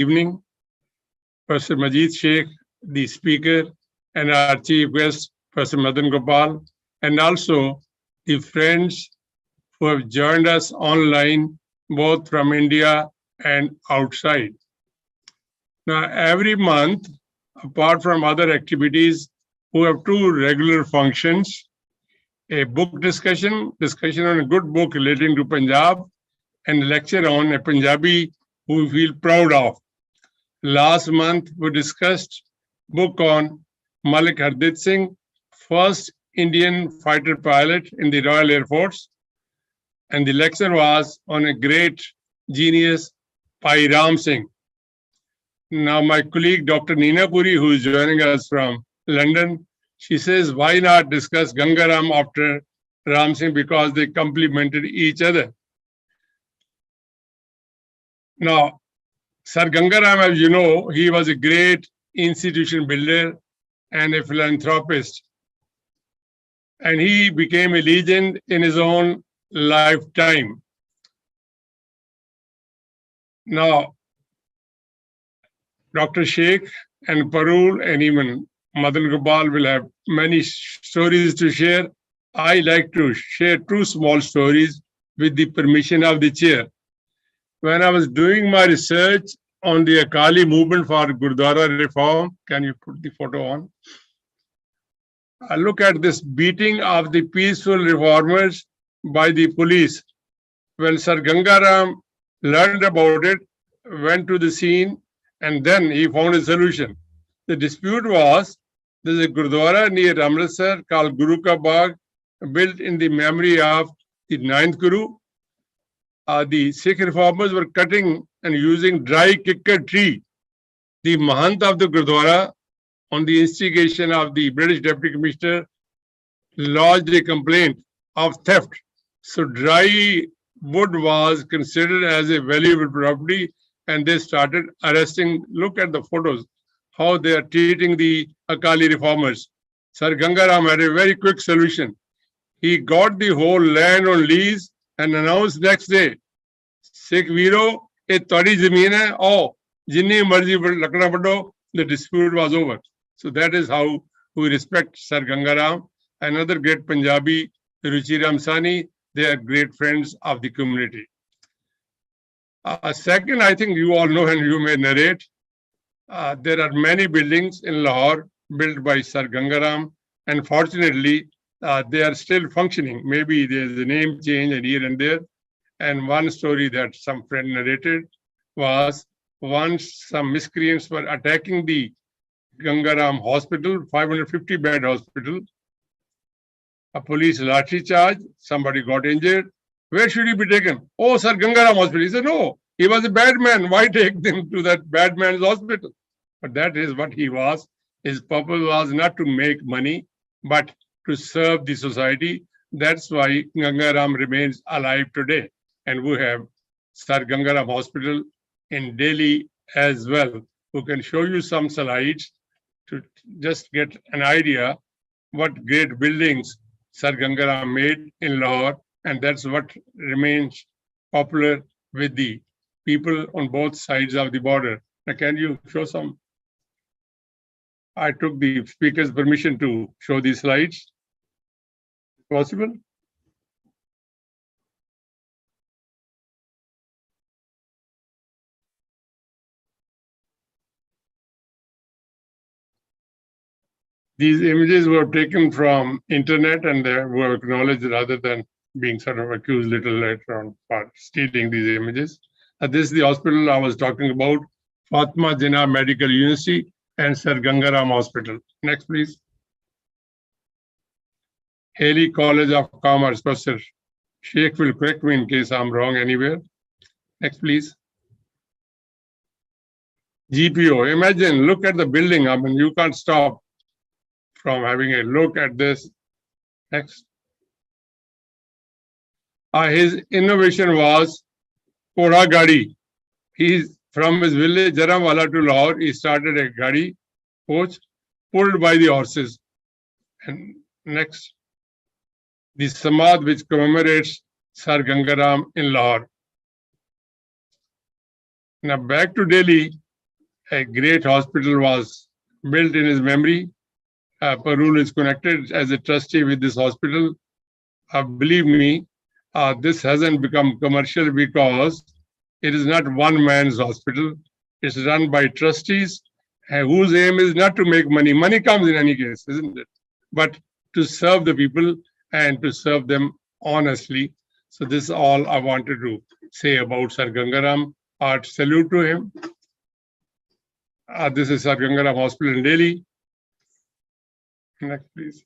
evening. Professor Majid Sheikh, the speaker, and our chief guest, Professor Madan Gopal, and also the friends who have joined us online, both from India and outside. Now, every month, apart from other activities, we have two regular functions: a book discussion on a good book relating to Punjab, and a lecture on a Punjabi who we feel proud of. Last month, we discussed book on Malik Hardeep Singh, first Indian fighter pilot in the Royal Air Force, and the lecture was on a great genius, Bhai Ram Singh. Now, my colleague, Dr. Neena Puri, who is joining us from London, she says, why not discuss Gangaram after Ram Singh, because they complemented each other. Now, Sir Gangaram, as you know, he was a great institution builder and a philanthropist. And he became a legend in his own lifetime. Now, Dr. Sheikh and Parul and even Madan Gopal will have many stories to share. I like to share two small stories with the permission of the chair. When I was doing my research on the Akali movement for Gurdwara reform, can you put the photo on? I look at this beating of the peaceful reformers by the police. When Sir Gangaram learned about it, went to the scene, and then he found a solution. The dispute was, there's a Gurdwara near Amritsar called Guru Ka Bagh, built in the memory of the 9th Guru. The Sikh reformers were cutting and using dry kikar tree. The Mahant of the Gurdwara, on the instigation of the British Deputy Commissioner, lodged a complaint of theft. So dry wood was considered as a valuable property, and they started arresting. Look at the photos, how they are treating the Akali reformers. Sir Gangaram had a very quick solution. He got the whole land on lease and announced next day, Sikh Viro, a todi zameen hai, oh, jinni marzi lakna pado, the dispute was over. So that is how we respect Sir Gangaram. Another great Punjabi, Ruchi Ramsani, they are great friends of the community. Second, I think you all know and you may narrate, there are many buildings in Lahore built by Sir Gangaram, and fortunately, they are still functioning. Maybe there's a name change and here and there. And one story that some friend narrated was once some miscreants were attacking the Gangaram hospital, 550-bed hospital. A police lathi charge, somebody got injured. Where should he be taken? Oh, Sir Gangaram hospital. He said, no, he was a bad man. Why take them to that bad man's hospital? But that is what he was. His purpose was not to make money, but to serve the society. That's why Gangaram remains alive today. And we have Sir Gangaram Hospital in Delhi as well, who can show you some slides to just get an idea what great buildings Sir Gangaram made in Lahore, and that's what remains popular with the people on both sides of the border. Now, can you show some? I took the speaker's permission to show these slides. Possible? These images were taken from internet and they were acknowledged rather than being sort of accused little later on for stealing these images. This is the hospital I was talking about, Fatima Jinnah Medical University and Sir Gangaram Hospital. Next, please. Haley College of Commerce, Professor Sheikh will correct me in case I'm wrong anywhere. Next, please. GPO, imagine, look at the building. I mean, you can't stop from having a look at this. Next. His innovation was Kora Gadi. He's from his village, Jaramwala to Lahore. He started a Gadi coach pulled by the horses. And next, the Samad which commemorates Sir Gangaram in Lahore. Now back to Delhi, a great hospital was built in his memory. Parul is connected as a trustee with this hospital. Believe me, this hasn't become commercial because it is not one man's hospital. It's run by trustees whose aim is not to make money. Money comes in any case, isn't it? But to serve the people and to serve them honestly. So this is all I wanted to say about Sir Gangaram. Art salute to him. This is Sir Gangaram Hospital in Delhi. Next, please.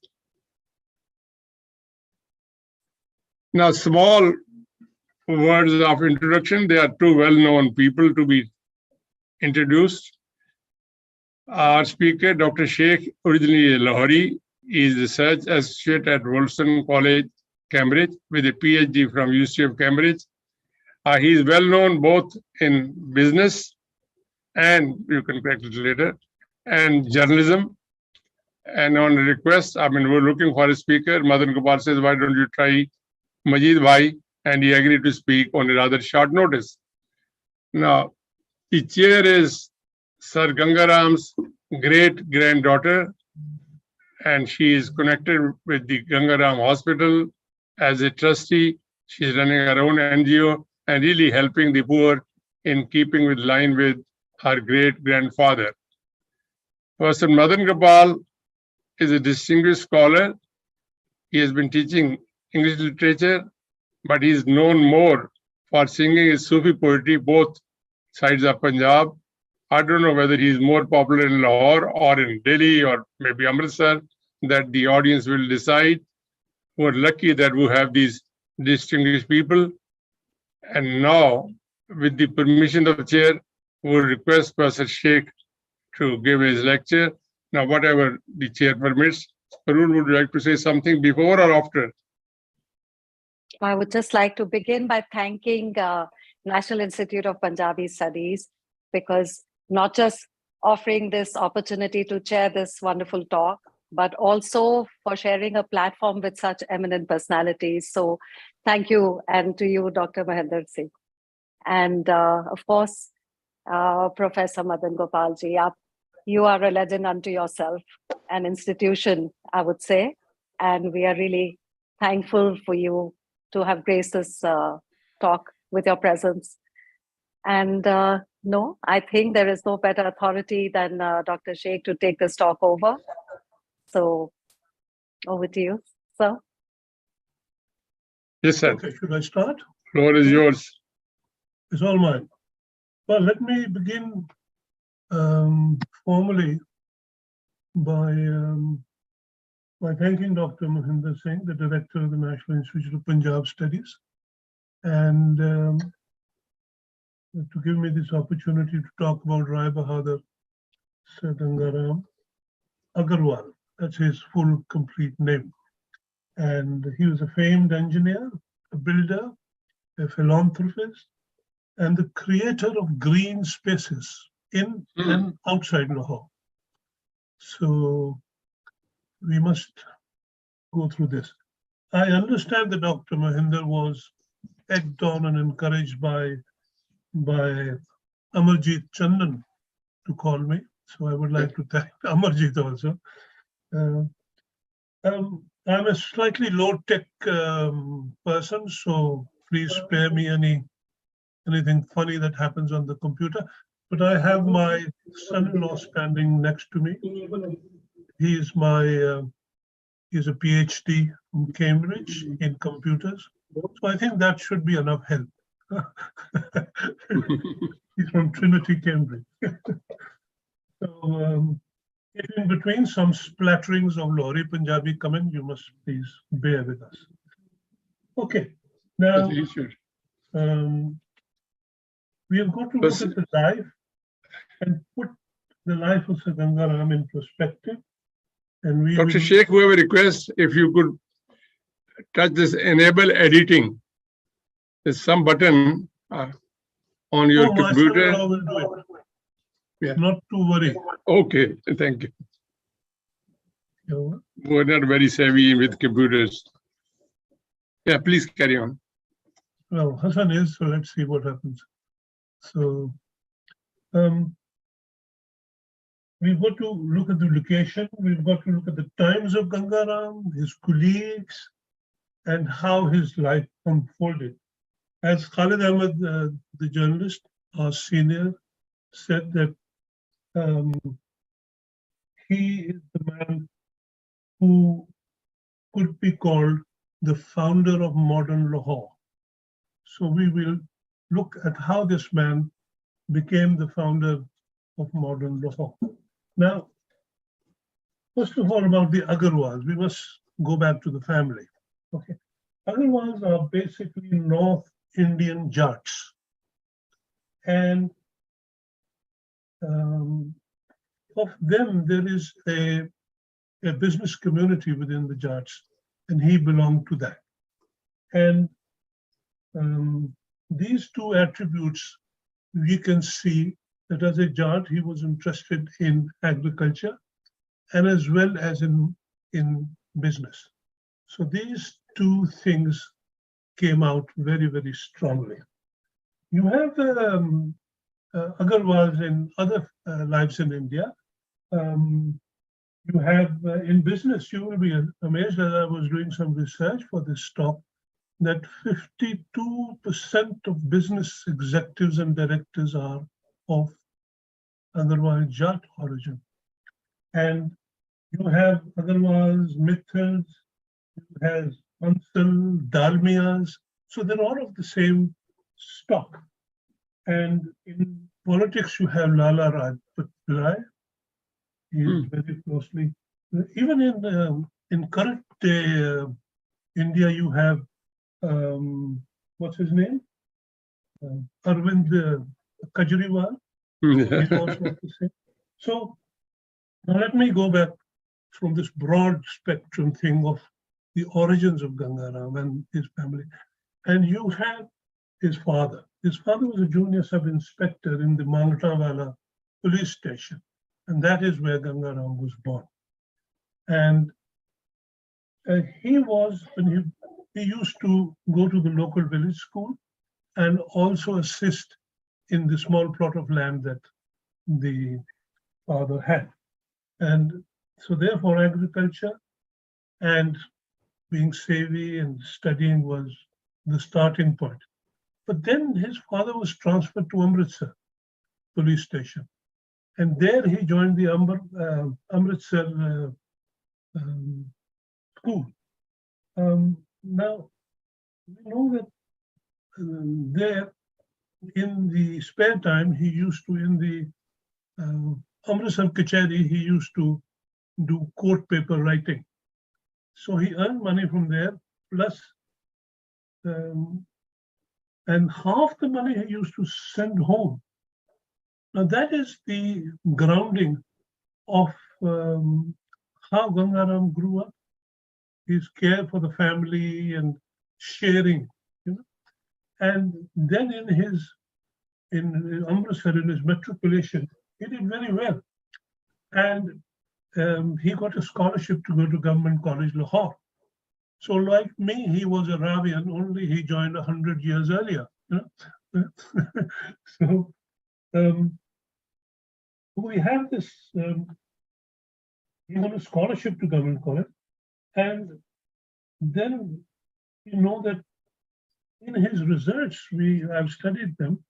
Now, small words of introduction. They are two well-known people to be introduced. Our speaker, Dr. Sheikh, originally a Lahori, is research associate at Wolfson College, Cambridge, with a PhD from University of Cambridge. He is well known both in business and, you can correct it later, and journalism. And on request, we're looking for a speaker. Madan Gopal says, why don't you try Majid Bhai? And he agreed to speak on a rather short notice. Now, the chair is Sir Gangaram's great-granddaughter, and she is connected with the Gangaram Hospital as a trustee. She's running her own NGO and really helping the poor in keeping with line with her great-grandfather. Person Madan Gopal is a distinguished scholar. He has been teaching English literature, but he is known more for singing his Sufi poetry, both sides of Punjab. I don't know whether he is more popular in Lahore or in Delhi or maybe Amritsar, that the audience will decide. We're lucky that we have these distinguished people. And now, with the permission of the chair, we'll request Professor Sheikh to give his lecture. Now, whatever the chair permits. Parul, would you like to say something before or after? I would just like to begin by thanking National Institute of Punjabi Studies, because not just offering this opportunity to chair this wonderful talk, but also for sharing a platform with such eminent personalities. So thank you, and to you, Dr. Mahendra Singh. And of course, Professor Madan Gopalji, you are a legend unto yourself, an institution, I would say. And we are really thankful for you to have graced this talk with your presence. And no, I think there is no better authority than Dr. Sheikh to take this talk over. So over to you, sir. Yes, sir. Okay, should I start? Floor is yours. It's all mine. Well, let me begin formally by thanking Dr. Mahendra Singh, the director of the National Institute of Punjab Studies, and to give me this opportunity to talk about Rai Bahadur Sir Gangaram Agarwal. That's his full, complete name. And he was a famed engineer, a builder, a philanthropist, and the creator of green spaces in and outside Lahore. So we must go through this. I understand that Dr. Mahendra was egged on and encouraged by Amarjit Chandan to call me. So I would like to thank Amarjit also. I'm a slightly low-tech person, so please spare me anything funny that happens on the computer. But I have my son-in-law standing next to me. He's a PhD from Cambridge in computers. So I think that should be enough help. He's from Trinity, Cambridge. So if in between some splatterings of Lahori Punjabi come in, you must please bear with us. Okay, now we have got to look at the life and put the life of Sir Gangaram in perspective. And Dr. Sheikh, we have a request, if you could touch this enable editing. There's some button on your computer. I will do it. Yeah. Not to worry. Okay, thank you. We're not very savvy with computers. Yeah, please carry on. Well, Hsn is, so let's see what happens. So we've got to look at the location, we've got to look at the times of Gangaram, his colleagues, and how his life unfolded. As Khalid Ahmed, the journalist, our senior, said that he is the man who could be called the founder of modern Lahore. So we will look at how this man became the founder of modern Lahore. Now, first of all, about the Agarwals, we must go back to the family. Okay, Agarwals are basically North Indian Jats, and of them there is a business community within the Jats, and he belonged to that. And these two attributes, we can see that as a Jat, he was interested in agriculture and as well as in business. So these two things came out very, very strongly. You have Agarwals in other lives in India. You have in business, you will be amazed as I was doing some research for this talk, that 52% of business executives and directors are of Agarwal Jat origin. And you have Agarwals, Mithils, you have Ansal, Dalmias, so they're all of the same stock. And in politics, you have Lala Rajput Rai. He is very closely, even in current day India, you have, what's his name? Arvind Kejriwal. He's also the same. So now let me go back from this broad spectrum thing of the origins of Gangaram and his family. And you have his father. His father was a junior sub-inspector in the Mangtawala police station. And that is where Gangaram was born. And he was, when he used to go to the local village school and also assist in the small plot of land that the father had. And so therefore agriculture and being savvy and studying was the starting point. But then his father was transferred to Amritsar police station. And there he joined the Amritsar school. Now, we know that there, in the spare time, he used to, in the Amritsar Kachari, he used to do court paper writing. So he earned money from there, plus, and half the money he used to send home. Now that is the grounding of how Gangaram grew up, his care for the family and sharing, you know. And then in Amritsar, in his matriculation, he did very well. And he got a scholarship to go to Government College, Lahore. So like me, he was a Ravian, only he joined 100 years earlier. You know? So we have this, he got a scholarship to Government College. And then you know that in his research, I've studied them,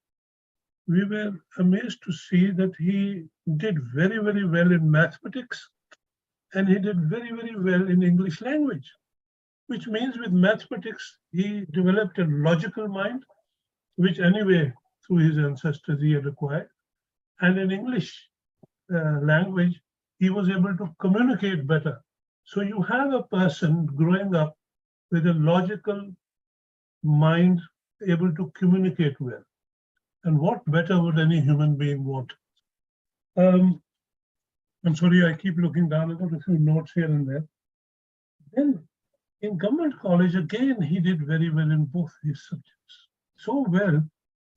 we were amazed to see that he did very, very well in mathematics, and he did very, very well in English language, which means with mathematics, he developed a logical mind, which anyway, through his ancestors, he had acquired. And in English language, he was able to communicate better. So you have a person growing up with a logical mind, able to communicate well. And what better would any human being want? I'm sorry, I keep looking down. I've got a few notes here and there. Then in Government College, again, he did very well in both his subjects. So well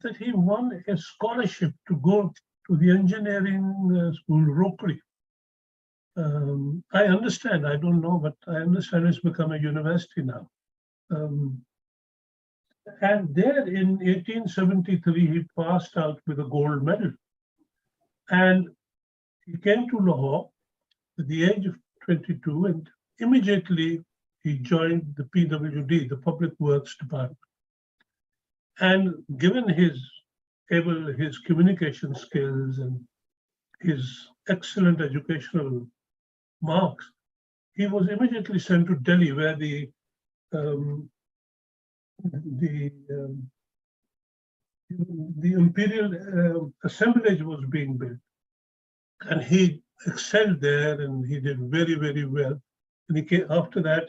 that he won a scholarship to go to the engineering school, Rokri. I understand, I don't know, but I understand it's become a university now. And there in 1873, he passed out with a gold medal. And He came to Lahore at the age of 22, and immediately he joined the PWD, the Public Works Department. And given his communication skills and his excellent educational marks, he was immediately sent to Delhi, where the imperial assemblage was being built. And he excelled there, and he did very, very well. And after that,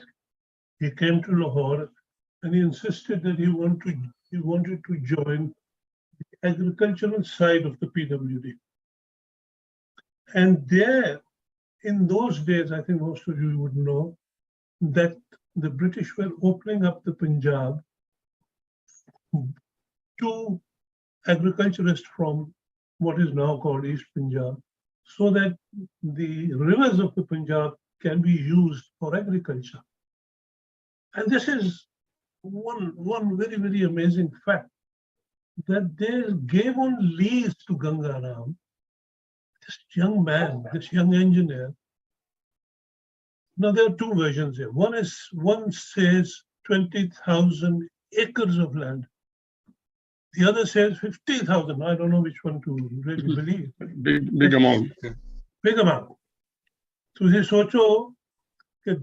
he came to Lahore, and he insisted that he wanted to join the agricultural side of the PWD. And there, in those days, I think most of you would know that the British were opening up the Punjab to agriculturists from what is now called East Punjab, so that the rivers of the Punjab can be used for agriculture. And this is one very, very amazing fact, that they gave on lease to Ganga Ram, this young man, this young engineer. Now, there are two versions here. One says 20,000 acres of land. The other says 50,000. I don't know which one to really believe. Big amount. Big amount. So you socho that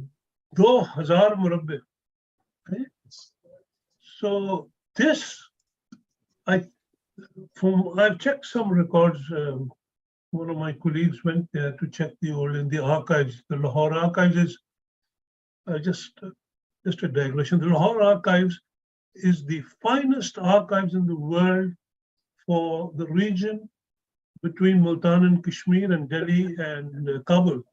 2,000 murabbe. So this, I've checked some records. One of my colleagues went there to check in the archives. The Lahore Archives is just a digression. The Lahore Archives is the finest archives in the world for the region between Multan and Kashmir and Delhi and Kabul,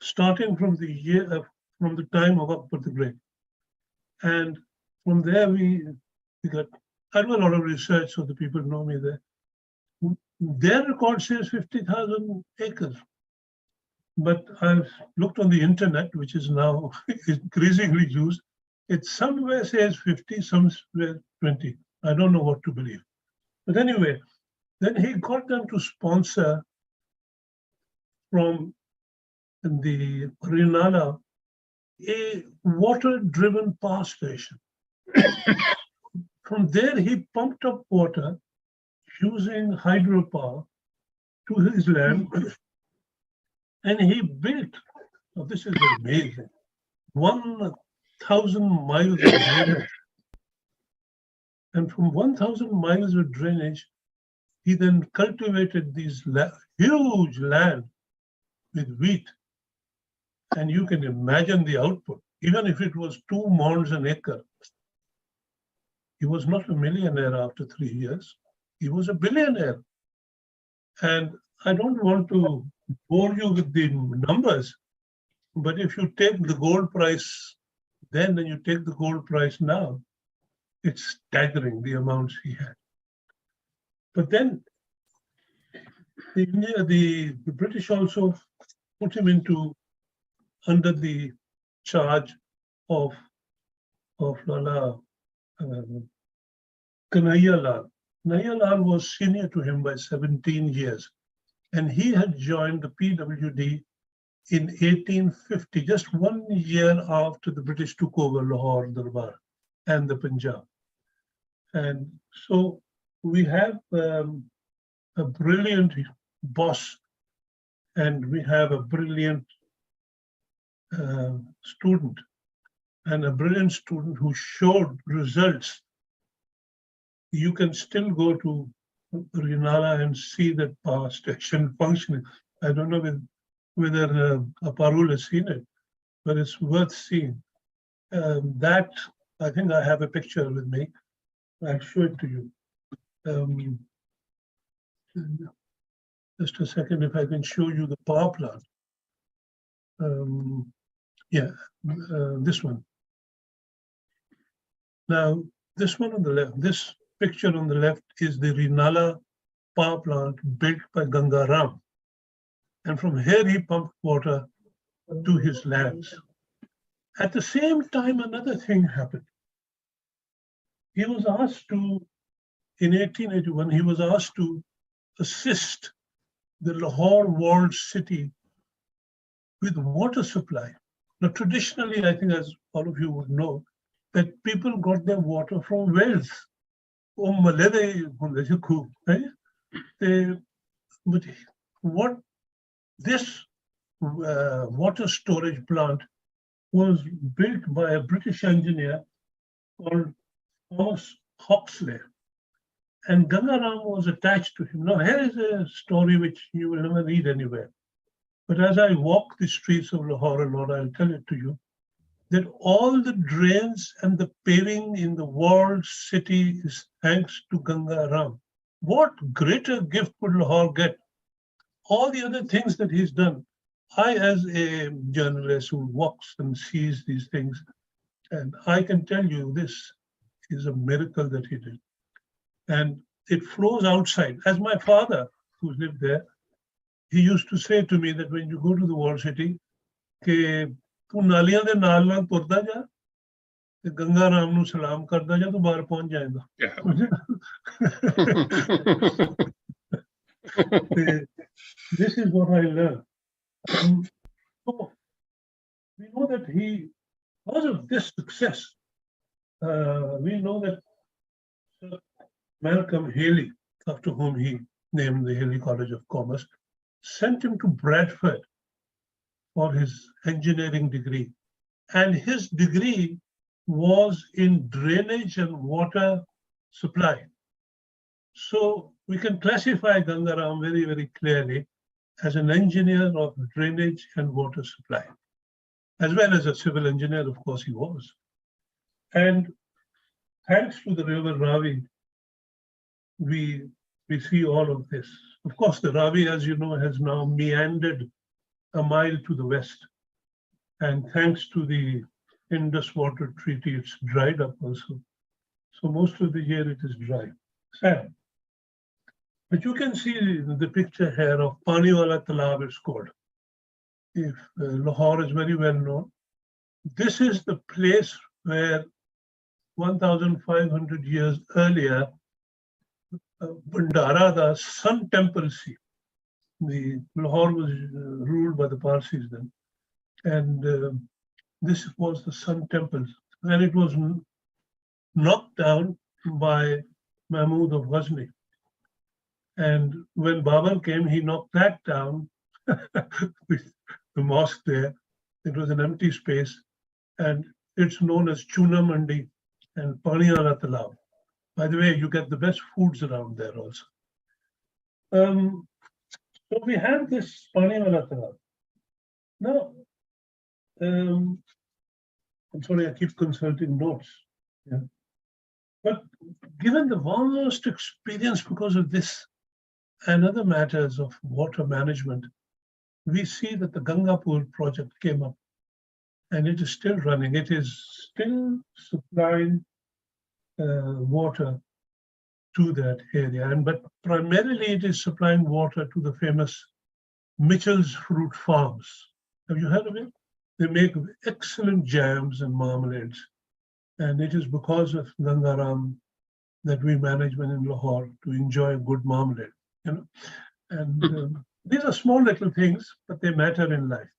starting from the time of Akbar the Great. And from there I do a lot of research, so the people know me there. Their record says 50,000 acres. But I've looked on the internet, which is now increasingly used. It somewhere says 50, somewhere 20. I don't know what to believe. But anyway, then he got them to sponsor from the Rinala a water-driven power station. From there, he pumped up water using hydropower to his land, and he built, now this is amazing, 1,000 miles of drainage. And from 1,000 miles of drainage, he then cultivated these huge land with wheat. And you can imagine the output, even if it was 2 mounds an acre. He was not a millionaire after 3 years. He was a billionaire. And I don't want to bore you with the numbers, but if you take the gold price then and you take the gold price now, it's staggering the amounts he had. But then the British also put him under the charge of Lala Kanaya Lal. Kanaya Lal was senior to him by 17 years, and he had joined the PWD in 1850, just 1 year after the British took over Lahore Darbar and the Punjab. And so we have a brilliant boss, and we have a brilliant student, and a brilliant student who showed results. You can still go to Rinala and see that power station functioning. I don't know whether Parul has seen it, but it's worth seeing. That, I think I have a picture with me. I'll show it to you. Just a second, if I can show you the power plant. This one. Now, this one on the left, this picture on the left is the Rinala power plant built by Ganga Ram. And from here he pumped water to his lands. At the same time, another thing happened. He was asked to, in 1881, he was asked to assist the Lahore walled city with water supply. Now, traditionally, I think, as all of you would know, that people got their water from wells. But what this water storage plant was built by a British engineer called Thomas Hawksley, and Gangaram was attached to him. Now, here is a story which you will never read anywhere. But as I walk the streets of Lahore, Lord, I'll tell it to you, that all the drains and the paving in the walled city is thanks to Gangaram. What greater gift could Lahore get? All the other things that he's done. I, as a journalist who walks and sees these things, and I can tell you this is a miracle that he did. And it flows outside. As my father, who lived there, he used to say to me that when you go to the walled city, कि तू नालियां दे नाल नाल तुरदा जा ते गंगा राम नू सलाम करदा जा तो बाहर पहुंच जाएगा. This is what I learned. So we know that because of this success, we know that Sir Malcolm Haley, after whom he named the Haley College of Commerce, sent him to Bradford for his engineering degree. And his degree was in drainage and water supply. So we can classify Gangaram very, very clearly as an engineer of drainage and water supply, as well as a civil engineer, of course he was. And thanks to the river Ravi, we see all of this. Of course, the Ravi, as you know, has now meandered a mile to the west. And thanks to the Indus Water Treaty, it's dried up also. So most of the year it is dry. Sad. But you can see the picture here of Pani Wala Talab, it's called. If Lahore is very well known. This is the place where 1,500 years earlier, Bandara, the Sun Temple, the Lahore was ruled by the Parsis then, and this was the Sun Temple, and it was knocked down by Mahmud of Ghazni. And when Babur came, he knocked that down with the mosque there. It was an empty space, and it's known as Chuna Mandi and Pani Wala Talab. By the way, you get the best foods around there also. So we have this Pani Wala Talab. Now, I'm sorry, I keep consulting notes. Yeah. But given the vast experience because of this and other matters of water management, we see that the Ganga Pool project came up and it is still running. It is still supplying water to that area, but primarily it is supplying water to the famous Mitchell's Fruit Farms. Have you heard of it? They make excellent jams and marmalades, and it is because of Gangaram that we manage when in Lahore to enjoy a good marmalade. You know, and these are small little things, but they matter in life.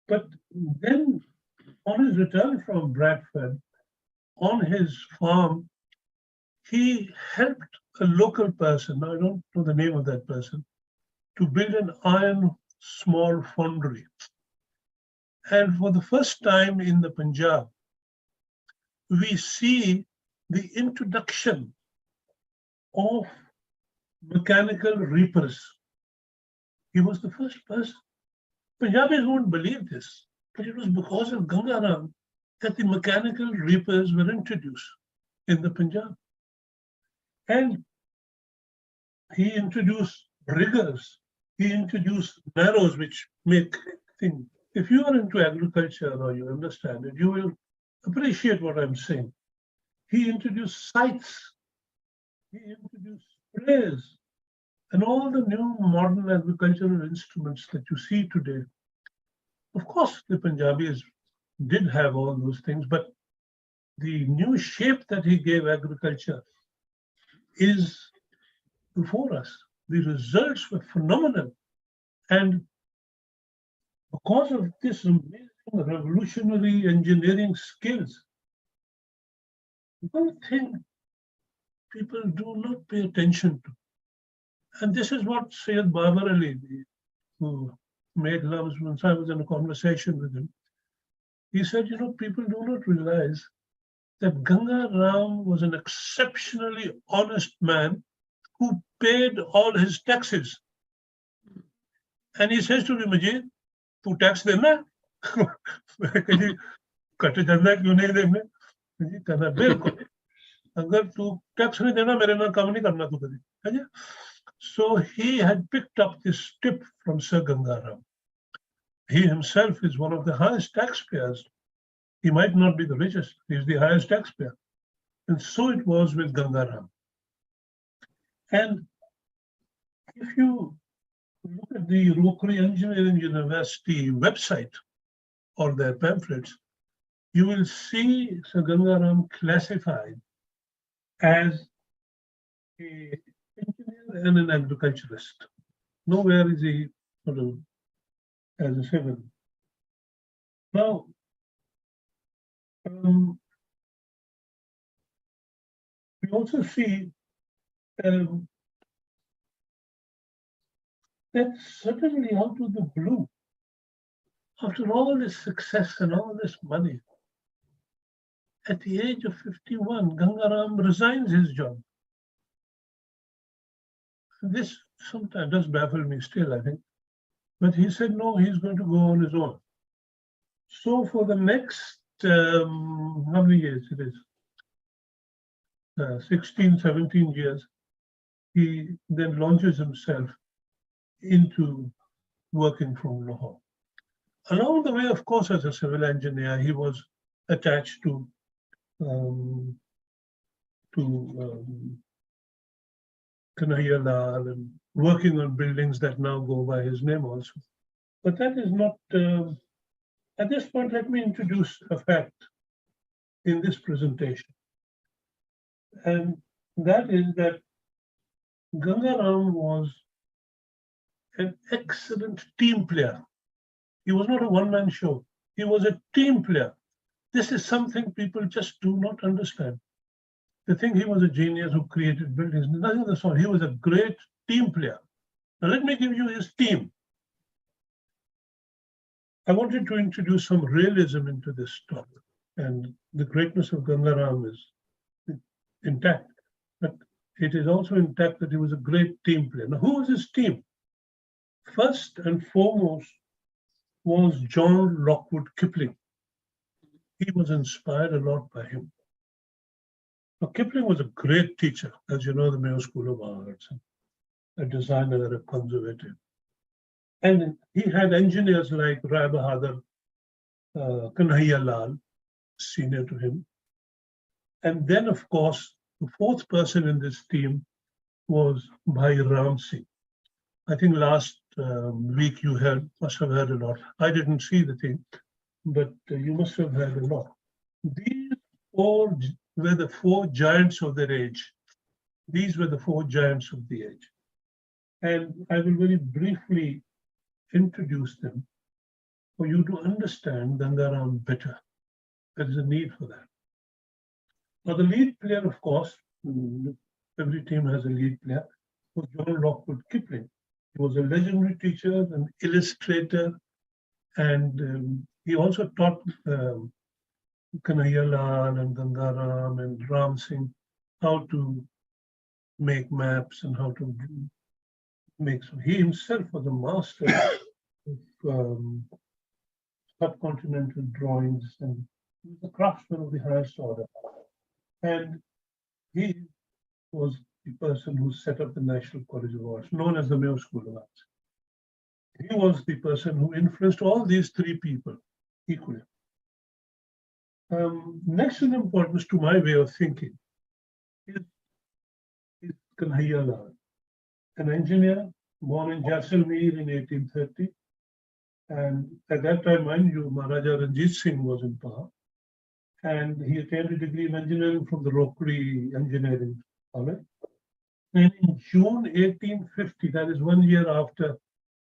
But then, on his return from Bradford, on his farm, he helped a local person, I don't know the name of that person, to build an iron small foundry. And for the first time in the Punjab, we see the introduction of mechanical reapers. He was the first person. Punjabis won't believe this, but it was because of Gangaram that the mechanical reapers were introduced in the Punjab. And he introduced riggers, he introduced narrows, which make things. If you are into agriculture or you understand it, you will appreciate what I'm saying. He introduced scythes, he introduced sprayers, and all the new modern agricultural instruments that you see today. Of course, the Punjabis did have all those things, but the new shape that he gave agriculture is before us. the results were phenomenal. And because of this amazing revolutionary engineering skills, one thing people do not pay attention to. And this is what Sayyid Babar Ali, who made loves, once I was in a conversation with him, he said, people do not realize that Ganga Ram was an exceptionally honest man who paid all his taxes. And he says to me, Majid, tu tax dena? Cut जाना क्यों नहीं देने? कहना बिल्कुल. अगर तू tax नहीं देना मेरे ना काम नहीं करना तू कभी. So he had picked up this tip from Sir Ganga Ram. He himself is one of the highest taxpayers. He might not be the richest, he's the highest taxpayer. And so it was with Ganga Ram. And if you look at the Rokri Engineering University website or their pamphlets, you will see Sir Ganga Ram classified as an engineer and an agriculturist. Nowhere is he sort of as a civil. Now, we also see that suddenly out of the blue, after all this success and all this money, at the age of 51, Ganga Ram resigns his job. This sometimes does baffle me still, I think. But he said, no, he's going to go on his own. So for the next, how many years it is? 16, 17 years, he then launches himself into working from Lahore. Along the way, of course, as a civil engineer, he was attached to Kanaya Lal and working on buildings that now go by his name also. But that is not, at this point, let me introduce a fact in this presentation. And that is that Ganga Ram was an excellent team player. He was not a one-man show. He was a team player. This is something people just do not understand. They think he was a genius who created buildings. Nothing of the sort. He was a great team player. Now let me give you his team. I wanted to introduce some realism into this topic. And the greatness of Ganga Ram is intact. But it is also intact that he was a great team player. Now, who was his team? First and foremost was John Lockwood Kipling. He was inspired a lot by him. Now, Kipling was a great teacher, as you know, the Mayo School of Arts, a designer, a conservative. And he had engineers like Rai Bahadur, Kanaya Lal, senior to him. And then, of course, the fourth person in this team was Bhai Ram Singh. I think last week you must have heard a lot. I didn't see the thing, but you must have heard a lot. These four were the four giants of their age. These were the four giants of the age. And I will very briefly introduce them for you to understand Ganga Ram better. There is a need for that. Now, the lead player, of course, every team has a lead player, was John Lockwood Kipling. He was a legendary teacher, an illustrator, and he also taught Kanaya Lal and Ganga Ram and Ram Singh how to make maps and how to make some. He himself was a master of subcontinental drawings, and he was a craftsman of the highest order. And he was the person who set up the National College of Arts, known as the Mayo School of Arts. He was the person who influenced all these three people equally. Next in importance to my way of thinking is Kanaya Lal, an engineer born in Jaisalmer in 1830. And at that time, mind you, Maharaja Ranjit Singh was in power. And he attained a degree in engineering from the Rokri Engineering College. And in June 1850, that is 1 year after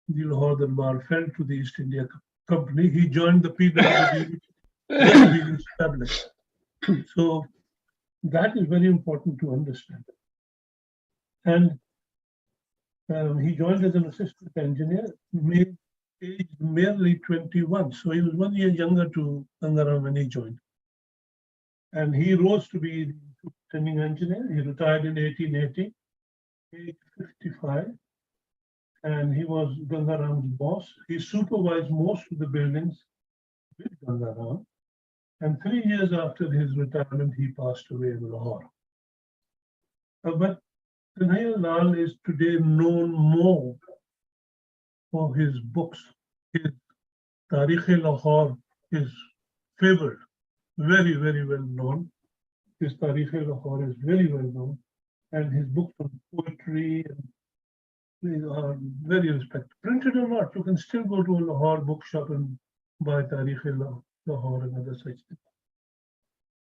the Lahore Darbar fell to the East India Company, he joined the PWD just being established. So that is very important to understand. And he joined as an assistant engineer, aged merely 21. So he was 1 year younger to Gangaram when he joined. And he rose to be the superintending engineer. He retired in 1880, age 55. And he was Gangaram's boss. He supervised most of the buildings with Gangaram. And 3 years after his retirement, he passed away in Lahore. But Kanaya Lal is today known more for his books. His Tarikh-e-Lahore is favored, very, very well known. His Tarikh-e-Lahore is very well known. And his books on poetry and they are very respected. Printed or not, you can still go to a Lahore bookshop and buy Tarikh-e-Lahore and other such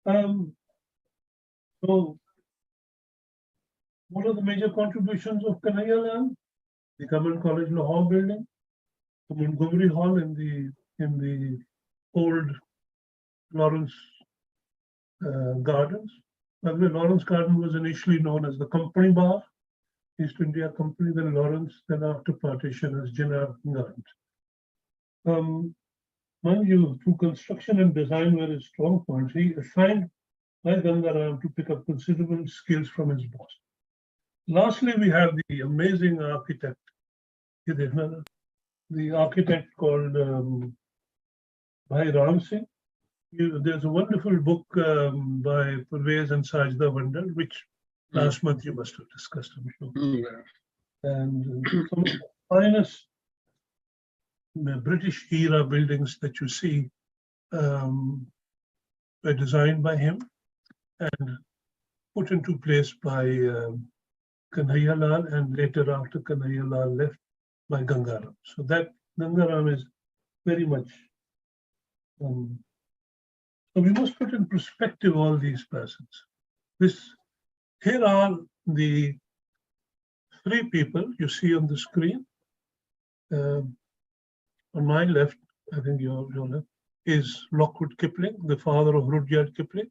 things. So, what are the major contributions of Kanaya Lal? The Government College Lahore building, the Montgomery Hall in the old Lawrence Gardens. By the way, Lawrence Garden was initially known as the Company Bar, East India Company, then Lawrence, then after partition as Jinnah Gardens. Mind you, through construction and design were his strong points. He assigned Bhai Gangaram to pick up considerable skills from his boss. Lastly, we have the amazing architect, the architect called Bhai Ram Singh. There's a wonderful book by Parvez and Sajda Vandal, which last month you must have discussed, I'm sure. And some of the finest British era buildings that you see were designed by him and put into place by Kanaya Lal, and later after Kanaya Lal left, by Gangaram. So that Gangaram is very much, so we must put in perspective all these persons. Here are the three people you see on the screen. On my left, I think your left, is Lockwood Kipling, the father of Rudyard Kipling.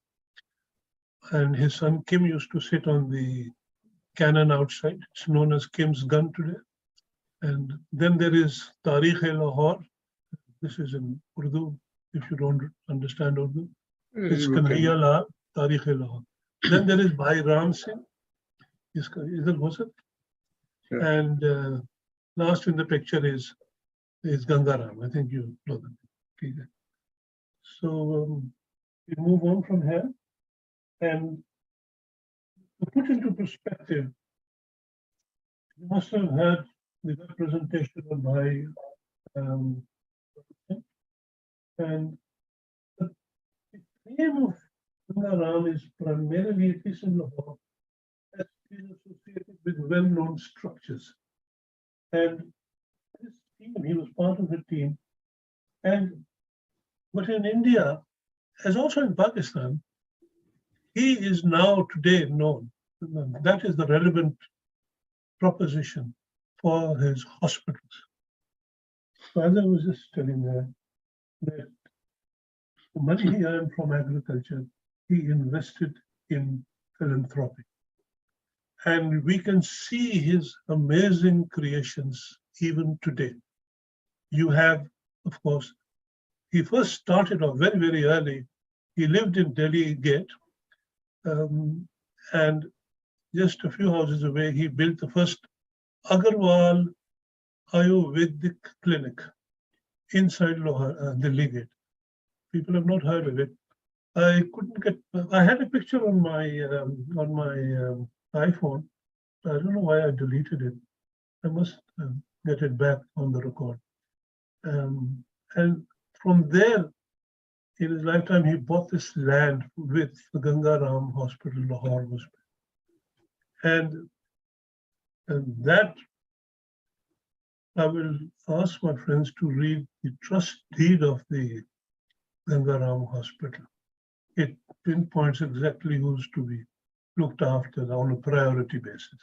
And his son Kim used to sit on the cannon outside. It's known as Kim's gun today. And then there is Tarikh-e-Lahore. This is in Urdu, if you don't understand Urdu. It's Kanaya Lal, Tarikh-e-Lahore. Then there is Bhai Ram Singh. And last in the picture is Gangaram. I think you know that. Okay. So we move on from here. And to put into perspective, you must have heard the presentation of Bhai and the name of Gangaram is primarily, at least in Lahore, associated with well-known structures. And this team, he was part of the team. But in India, as also in Pakistan, he is now today known. That is the relevant proposition for his hospitals. So as I was just telling her, that the money he earned from agriculture, he invested in philanthropy. And we can see his amazing creations even today. You have, of course, he first started off very, very early. He lived in Delhi Gate, and just a few houses away, he built the first Agarwal Ayurvedic clinic inside Lahore, Delhi Gate. People have not heard of it. I couldn't get. I had a picture on my iPhone. I don't know why I deleted it. I must get it back on the record. And from there, in his lifetime, he bought this land with the Gangaram Hospital, Lahore was. And that I will ask my friends to read the trust deed of the Gangaram Hospital. It pinpoints exactly who's to be looked after on a priority basis.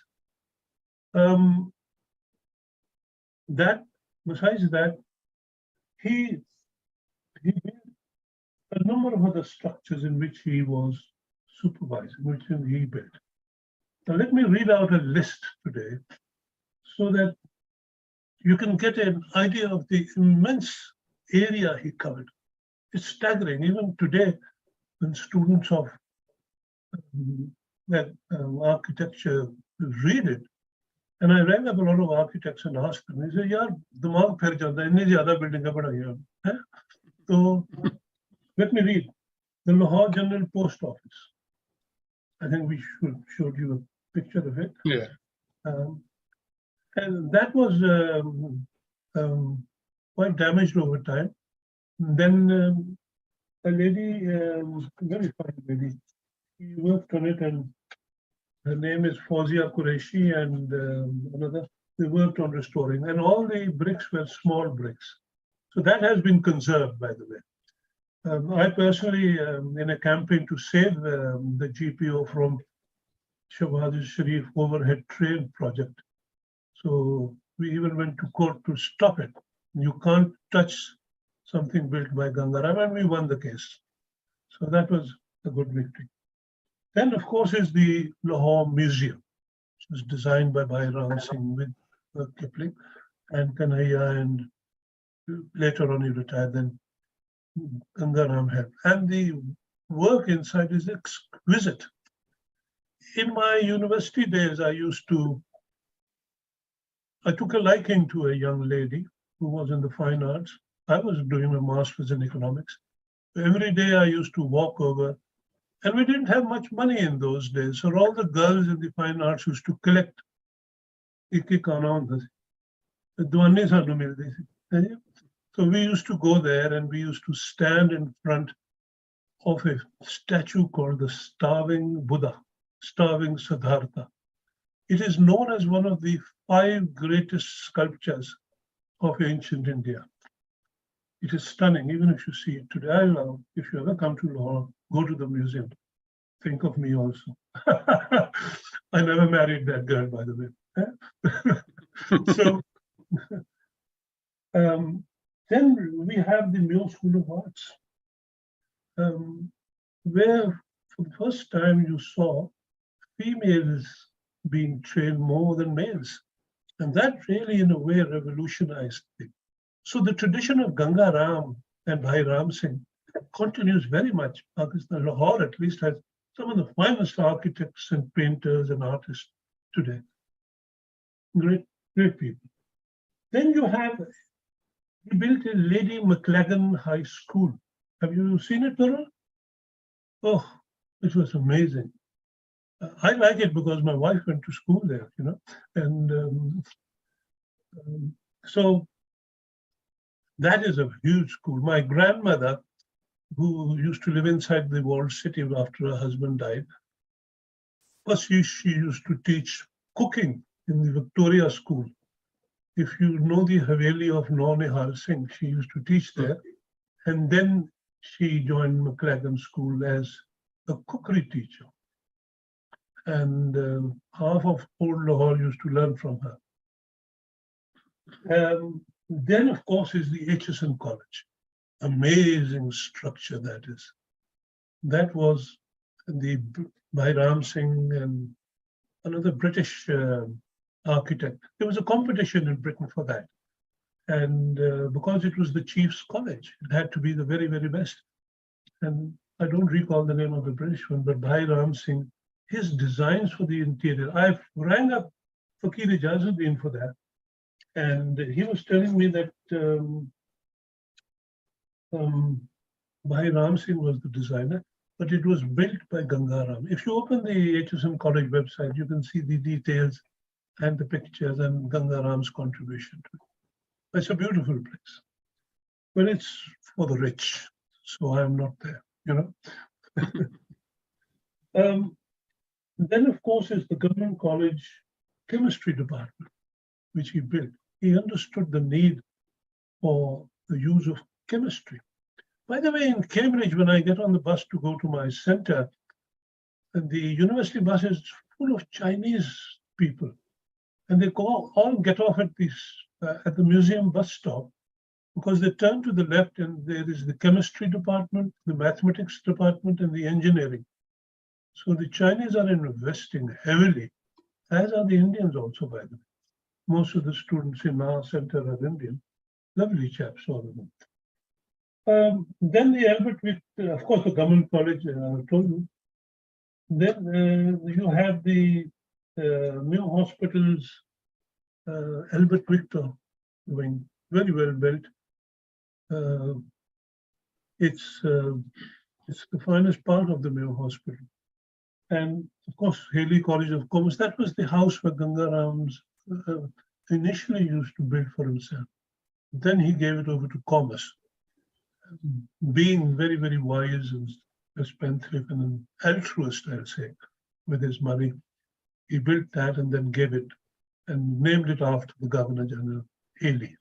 Besides that, he built a number of other structures in which he was supervising, which he built. Now let me read out a list today so that you can get an idea of the immense area he covered. It's staggering. Even today, when students of architecture read it, and I rang up a lot of architects and asked them, they say, "Yaar, dimag phir jata hai, inni zyada building ka banaiya." So let me read. The Lahore General Post Office. I think we showed you a picture of it. Yeah. And that was quite damaged over time. Then a lady, very fine lady, she worked on it, and her name is Fawzia Qureshi, and another, they worked on restoring, and all the bricks were small bricks. So that has been conserved, by the way. I personally, in a campaign to save the GPO from Shahbaz Sharif overhead train project. So we even went to court to stop it. You can't touch something built by Ganga, and we won the case. So that was a good victory. Then, of course, is the Lahore Museum, which was designed by Bhai Singh with Kipling and Kanaya, and later on he retired, then Ganga helped. And the work inside is exquisite. In my university days, I took a liking to a young lady who was in the fine arts. I was doing a master's in economics. Every day I used to walk over, and we didn't have much money in those days. So all the girls in the fine arts used to collect. So we used to go there, and we used to stand in front of a statue called the Starving Buddha, Starving Siddhartha. It is known as one of the 5 greatest sculptures of ancient India. It is stunning, even if you see it today. If you ever come to Lahore, go to the museum. Think of me also. I never married that girl, by the way. So then we have the Myo School of Arts, where for the first time you saw females being trained more than males. And that really, in a way, revolutionized things. So the tradition of Ganga Ram and Bhai Ram Singh continues very much. Pakistan, Lahore at least, has some of the finest architects and painters and artists today. Great people. Then you have, he built a Lady Mclagan High School. Have you seen it, Parul? Oh, it was amazing. I like it because my wife went to school there, and so that is a huge school. My grandmother, who used to live inside the walled city after her husband died, first she used to teach cooking in the Victoria School. If you know the Haveli of Nihal Singh, she used to teach there. And then she joined Mclagan School as a cookery teacher. And half of old Lahore used to learn from her. Then, of course, is the Hsn College. Amazing structure that is. That was the Bhai Ram Singh and another British architect. There was a competition in Britain for that. And because it was the chief's college, it had to be the very, very best. And I don't recall the name of the British one, but Bhai Ram Singh, his designs for the interior, I rang up Fakir Ijazuddin for that. And he was telling me that Bhai Ram Singh was the designer, but it was built by Ganga Ram. If you open the Hsn College website, you can see the details and the pictures and Ganga Ram's contribution to it. It's a beautiful place, but it's for the rich, so I'm not there, Then, of course, is the Government College Chemistry Department, which he built. He understood the need for the use of chemistry. By the way, in Cambridge, when I get on the bus to go to my center, And the university bus is full of Chinese people. And they all get off at the museum bus stop, because they turn to the left and there is the chemistry department, the mathematics department, and the engineering. So the Chinese are investing heavily, as are the Indians also, by the way. Most of the students in our center are Indian. Lovely chaps, all of them. Then the Albert Victor, of course, the government college, I told you. Then you have the new hospitals, Albert Victor, wing, very well built. It's the finest part of the Mayo Hospital. And of course, Haley College of Commerce, that was the house where Ganga Ram's initially used to build for himself. Then he gave it over to commerce, being very, very wise and a spendthrift and an altruist, I'll say, with his money. He built that and then gave it and named it after the Governor General, Haley.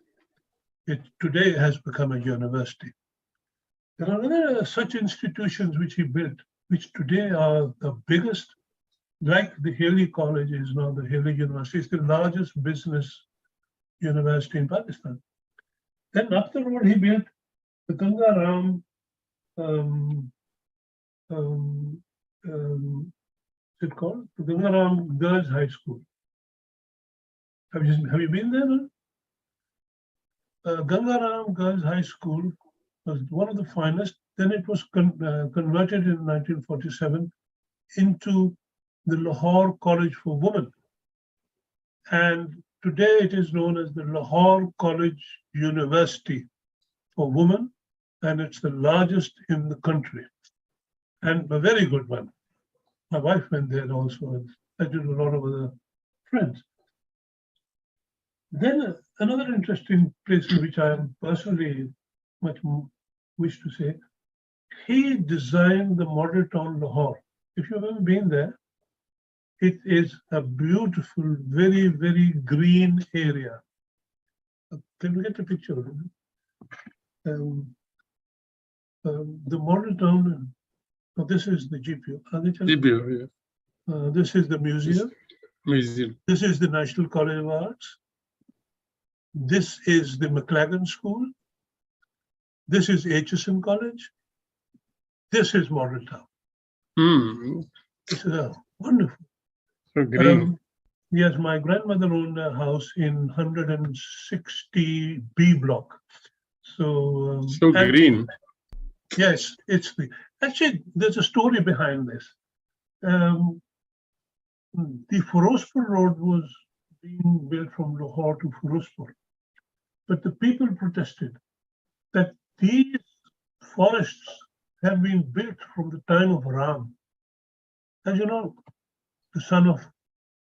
It today has become a university. There are other such institutions which he built, which today are the biggest, like the Haley College is now the Haley University. It's the largest business university in Pakistan. Then up the road, he built the Ganga Ram, what's it called? The Ganga Ram Girls High School. Have you been there? No? Ganga Ram Girls High School was one of the finest. Then it was converted in 1947 into the Lahore College for Women. And today it is known as the Lahore College University for Women, and it's the largest in the country. And a very good one. My wife went there also, and I did a lot of other friends. Then another interesting place in which I am personally much wish to say, he designed the model town Lahore. If you've ever been there, it is a beautiful, very, very green area. Can we get a picture of it? The model town, this is the GPU. GPU, yeah. This is the museum. Museum. This is the National College of Arts. This is the Mclagan School. This is Hsn College. This is Model Town. This is wonderful. So green. Yes, my grandmother owned a house in 160 B block. So green. Yes, it's actually there's a story behind this. The Firozpur Road was being built from Lahore to Firozpur, but the people protested that these forests have been built from the time of Ram. As you know, the son of,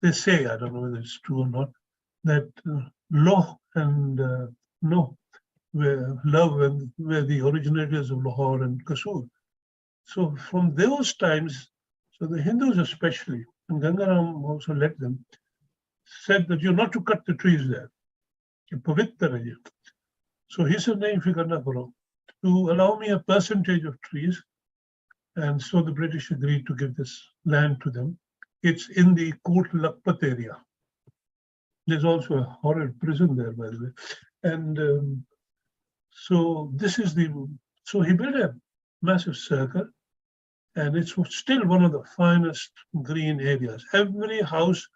they say, I don't know whether it's true or not, that Loh and No were love and were the originators of Lahore and Kasur. So from those times, so the Hindus especially, and Gangaram also led them, said that you're not to cut the trees there. So he said, to allow me a percentage of trees. And so the British agreed to give this land to them. It's in the Kot Lakpat area. There's also a horrid prison there, by the way. And so this is so he built a massive circle, and it's still one of the finest green areas. Every house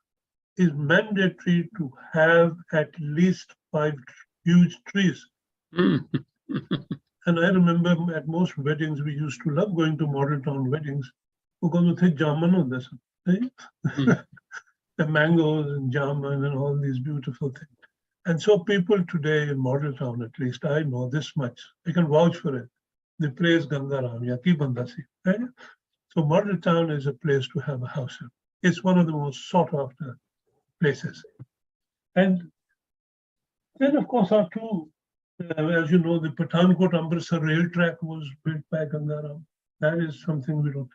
is mandatory to have at least 5 huge trees. And I remember at most weddings, we used to love going to model town weddings because we think jamun on this. The mangoes and jamun and all these beautiful things. And so people today in model town, at least I know this much, I can vouch for it. They praise Gangaram, Yaki Bandasi. Right? So model town is a place to have a house in. It's one of the most sought after places. And then of course our two, as you know, the Pathankot Amritsar rail track was built by Gangaram. That is something we don't.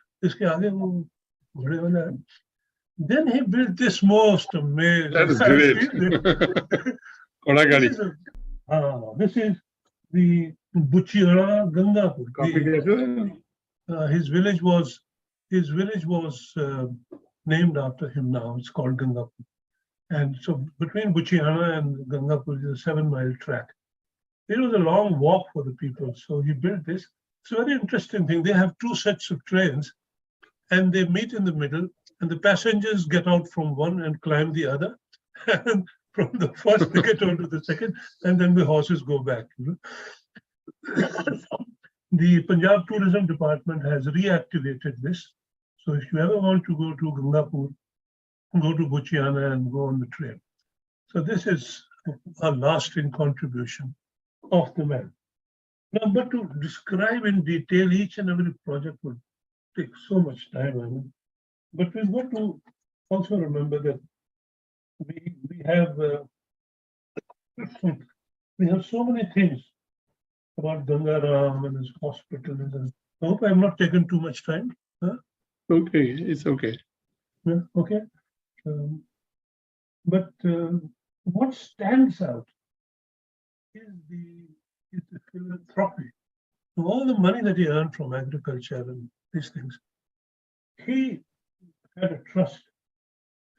Then he built this most amazing. That is great. This is the Buchiara Gangapur. His village was his village was named after him now. It's called Ganga. And so between Buchiana and Gangapur is a 7-mile track. It was a long walk for the people. So he built this. It's a very interesting thing. They have 2 sets of trains and they meet in the middle, and the passengers get out from one and climb the other. And from the first they get onto the second, and then the horses go back. The Punjab Tourism Department has reactivated this. So if you ever want to go to Gangapur, go to Buchiana and go on the train. So this is a lasting contribution of the man. Now, but to describe in detail each and every project would take so much time. I mean, but we've got to also remember that we have so many things about Gangaram and his hospitals. And I hope I have not taken too much time. Huh? Okay, it's okay. Yeah, okay. But what stands out is the philanthropy. All the money that he earned from agriculture and these things, he had a trust,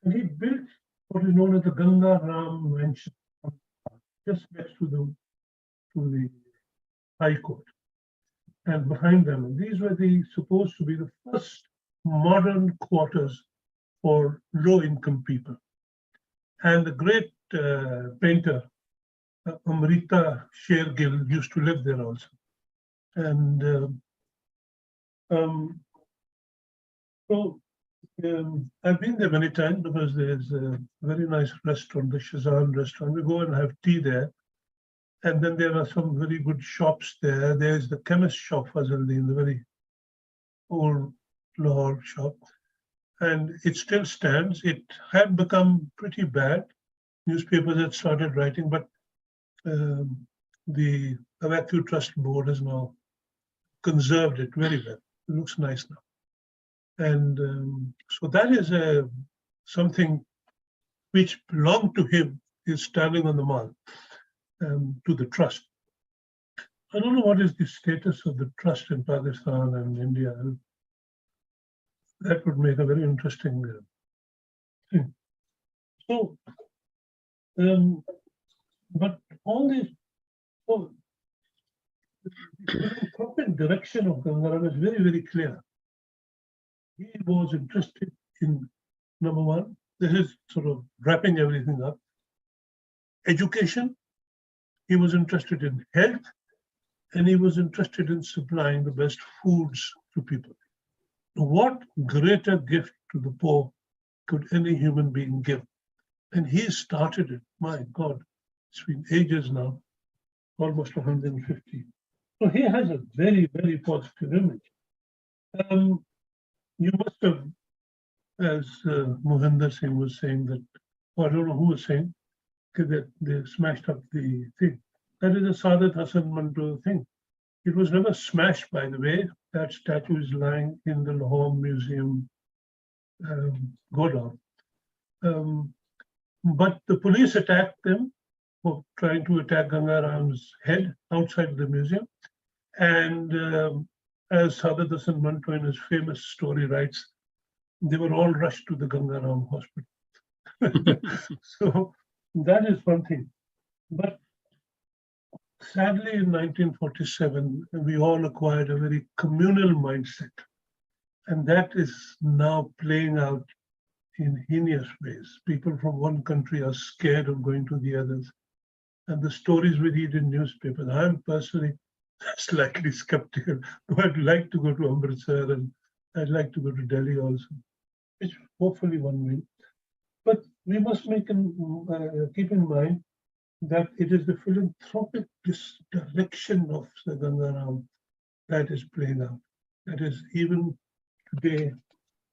and he built what is known as the Ganga Ram Mansion, just next to the High Court, and behind them. And these were supposed to be the first modern quarters for low-income people. And the great painter Amrita Shergill used to live there also. And I've been there many times because there's a very nice restaurant, the Sadan restaurant. We go and have tea there. And then there are some very good shops there. There's the chemist shop, Fazaldin, the very old Lahore shop. And it still stands. It had become pretty bad. Newspapers had started writing, but the Evacuee Trust Board has now conserved it very well. It looks nice now. And so that is something which belonged to him, is standing on the mall to the trust. I don't know what is the status of the trust in Pakistan and India. That would make a very interesting thing. So, but all these, so the philanthropic direction of Gangaram is very, very clear. He was interested in, number one, this is sort of wrapping everything up, education. He was interested in health, and he was interested in supplying the best foods to people. What greater gift to the poor could any human being give? And he started it. My God, it's been ages now, almost 150. So he has a very, very positive image. You must have, as Mohinder Singh was saying that, or I don't know who was saying, that they smashed up the thing. That is a Sadat Hassan Manto thing. It was never smashed, by the way. That statue is lying in the Lahore Museum godown. But the police attacked them for trying to attack Gangaram's head outside the museum. And as Sadat Hassan Manto in his famous story writes, they were all rushed to the Gangaram hospital. So that is one thing. But sadly, in 1947, we all acquired a very communal mindset. And that is now playing out in heinous ways. People from one country are scared of going to the others. And the stories we read in newspapers, I'm personally slightly skeptical. I'd like to go to Amritsar and I'd like to go to Delhi also, which hopefully one will. But we must keep in mind that it is the philanthropic direction of the Gangaram that is playing out. That is even today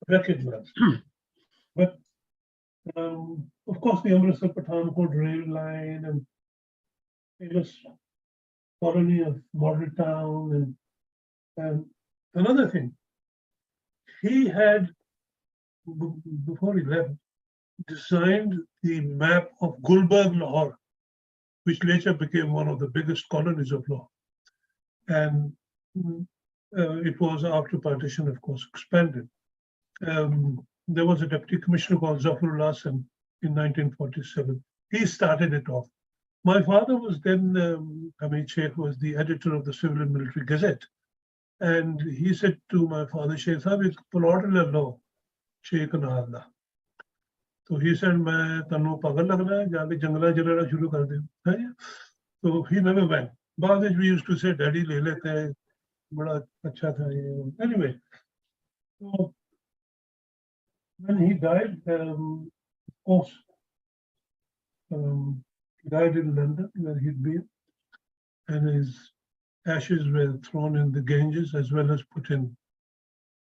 recognized. But of course, the Amritsar Pathankot rail line and famous colony of Model Town and another thing, he had, before he left, designed the map of Gulbarg, Lahore, which later became one of the biggest colonies of Lahore. And it was after partition, of course, expanded. There was a deputy commissioner called Zafrullah Sen in 1947. He started it off. My father was then, Sheikh was the editor of the Civil and Military Gazette. And he said to my father, Sheikh, Sahib, ek plot le lo, Sheikh naal da. So he said, "Main tanu pagal lagna hai, jaake jangla jalana shuru kar de." So he never went. Baad we used to say, Daddy le lete hai, bada acha tha ye. Anyway, so when he died, of course, he died in London where he'd been, and his ashes were thrown in the Ganges as well as put in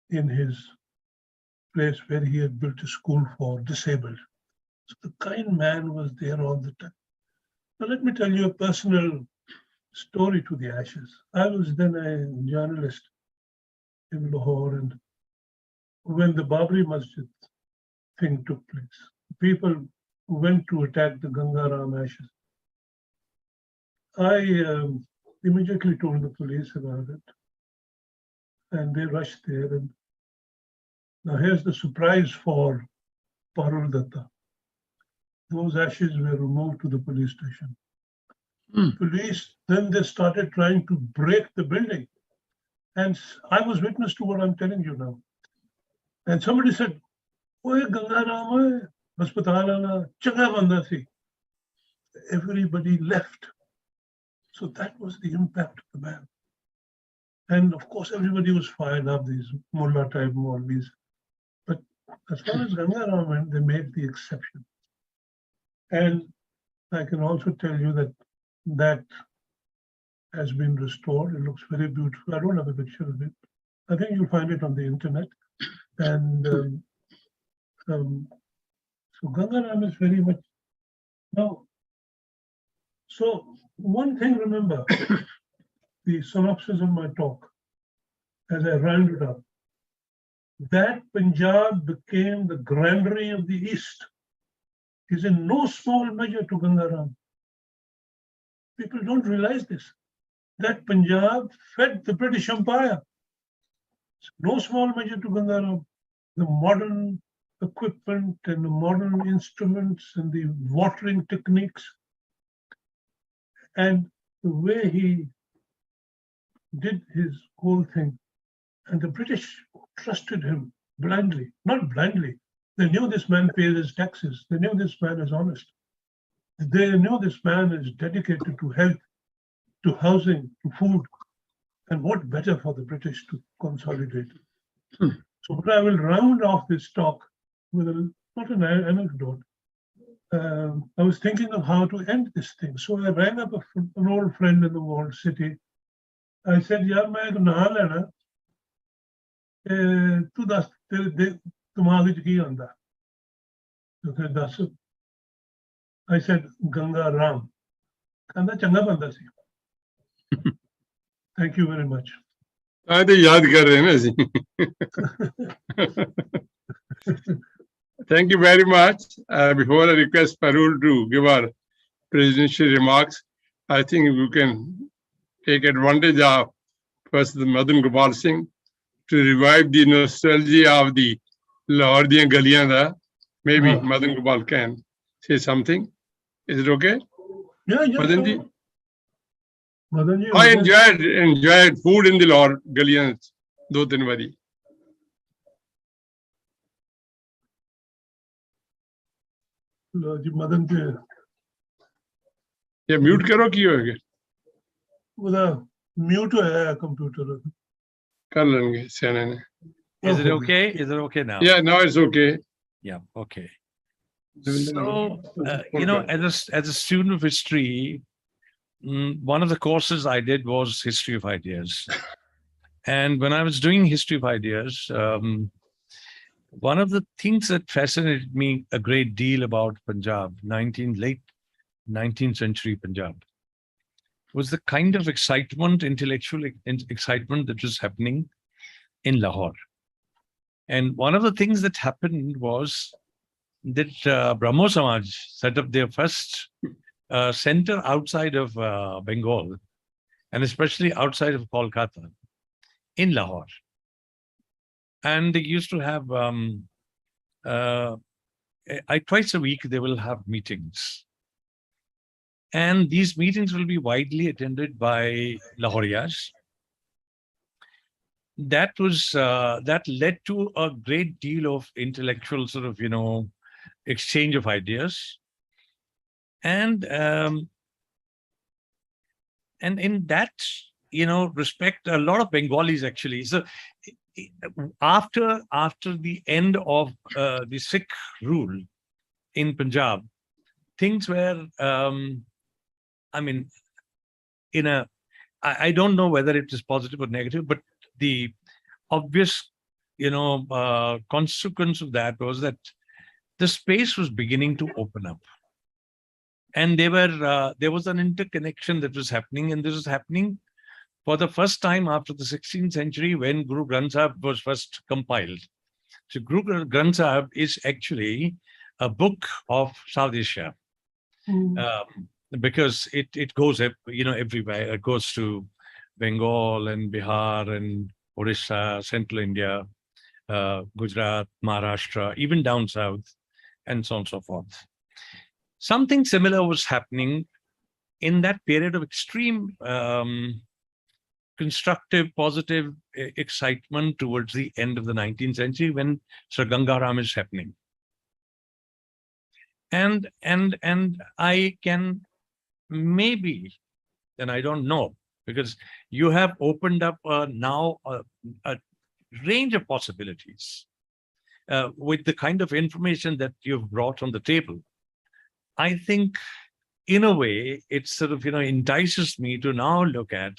his place where he had built a school for disabled. So the kind man was there all the time. Now let me tell you a personal story to the ashes. I was then a journalist in Lahore, and when the Babri Masjid thing took place, people went to attack the Ganga Ram ashes. I immediately told the police about it, and they rushed there. And now here's the surprise for Parul Datta. Those ashes were removed to the police station. Police, then they started trying to break the building. And I was witness to what I'm telling you now. And somebody said, "Oye, Ganga Ram, hospital ala, changa banda si." Everybody left. So that was the impact of the man. And of course, everybody was fired up, these mullah type Maulvis. But as far as Ganga Ram went, they made the exception. And I can also tell you that that has been restored. It looks very beautiful. I don't have a picture of it. I think you'll find it on the internet. And so Ganga Ram is very much now. So one thing, remember, the synopsis of my talk, as I round it up, that Punjab became the granary of the East is in no small measure to Ganga Ram. People don't realize this. That Punjab fed the British Empire. It's no small measure to Ganga Ram. The modern equipment and the modern instruments and the watering techniques and the way he did his whole thing. And the British trusted him blindly, not blindly. They knew this man pays his taxes. They knew this man is honest. They knew this man is dedicated to health, to housing, to food. And what better for the British to consolidate? So but I will round off this talk with not an anecdote. I was thinking of how to end this thing. So I rang up an old friend in the walled city. I said, "Yaar, main ek naam lena. Tu das tumhare vich ki aanda?" So said, "Das." I said, "Ganga Ram." Kanda changa banda si. Thank you very much. I think yaad kar rahe na. Thank you very much. Before I request Parul to give our presidential remarks, I think we can take advantage of President Madan Gopal Singh to revive the nostalgia of the Lahore diyan galiyan da. Maybe Madan Gopal can say something. Is it okay? Yeah. Madan ji? Madan ji, I enjoyed food in the Lahore galiyan 2-3 bari. जी मदन के ये mute करो की होगे उधर mute है computer कर लेंगे सेने ने. Is it okay? Is it okay now? Yeah, now it's okay. Yeah, okay. So, as a student of history, one of the courses I did was History of Ideas. And when I was doing History of Ideas, one of the things that fascinated me a great deal about Punjab, late 19th century Punjab, was the kind of excitement, intellectual excitement that was happening in Lahore. And one of the things that happened was that Brahmo Samaj set up their first center outside of Bengal, and especially outside of Kolkata, in Lahore. And they used to have, twice a week, they will have meetings. And these meetings will be widely attended by Lahorias. That led to a great deal of intellectual sort of, exchange of ideas. And in that, respect, a lot of Bengalis actually. So after the end of the Sikh rule in Punjab, things were, I don't know whether it is positive or negative, but the obvious, consequence of that was that the space was beginning to open up. And there was an interconnection that was happening, and this was happening for the first time after the 16th century when Guru Granth Sahib was first compiled. So Guru Granth Sahib is actually a book of South Asia, because it goes, everywhere. It goes to Bengal and Bihar and Orissa, Central India, Gujarat, Maharashtra, even down south, and so on and so forth. Something similar was happening in that period of extreme constructive, positive excitement towards the end of the 19th century when Sir Gangaram is happening. And I can maybe, and I don't know, because you have opened up now a range of possibilities with the kind of information that you've brought on the table. I think, in a way, it sort of, entices me to now look at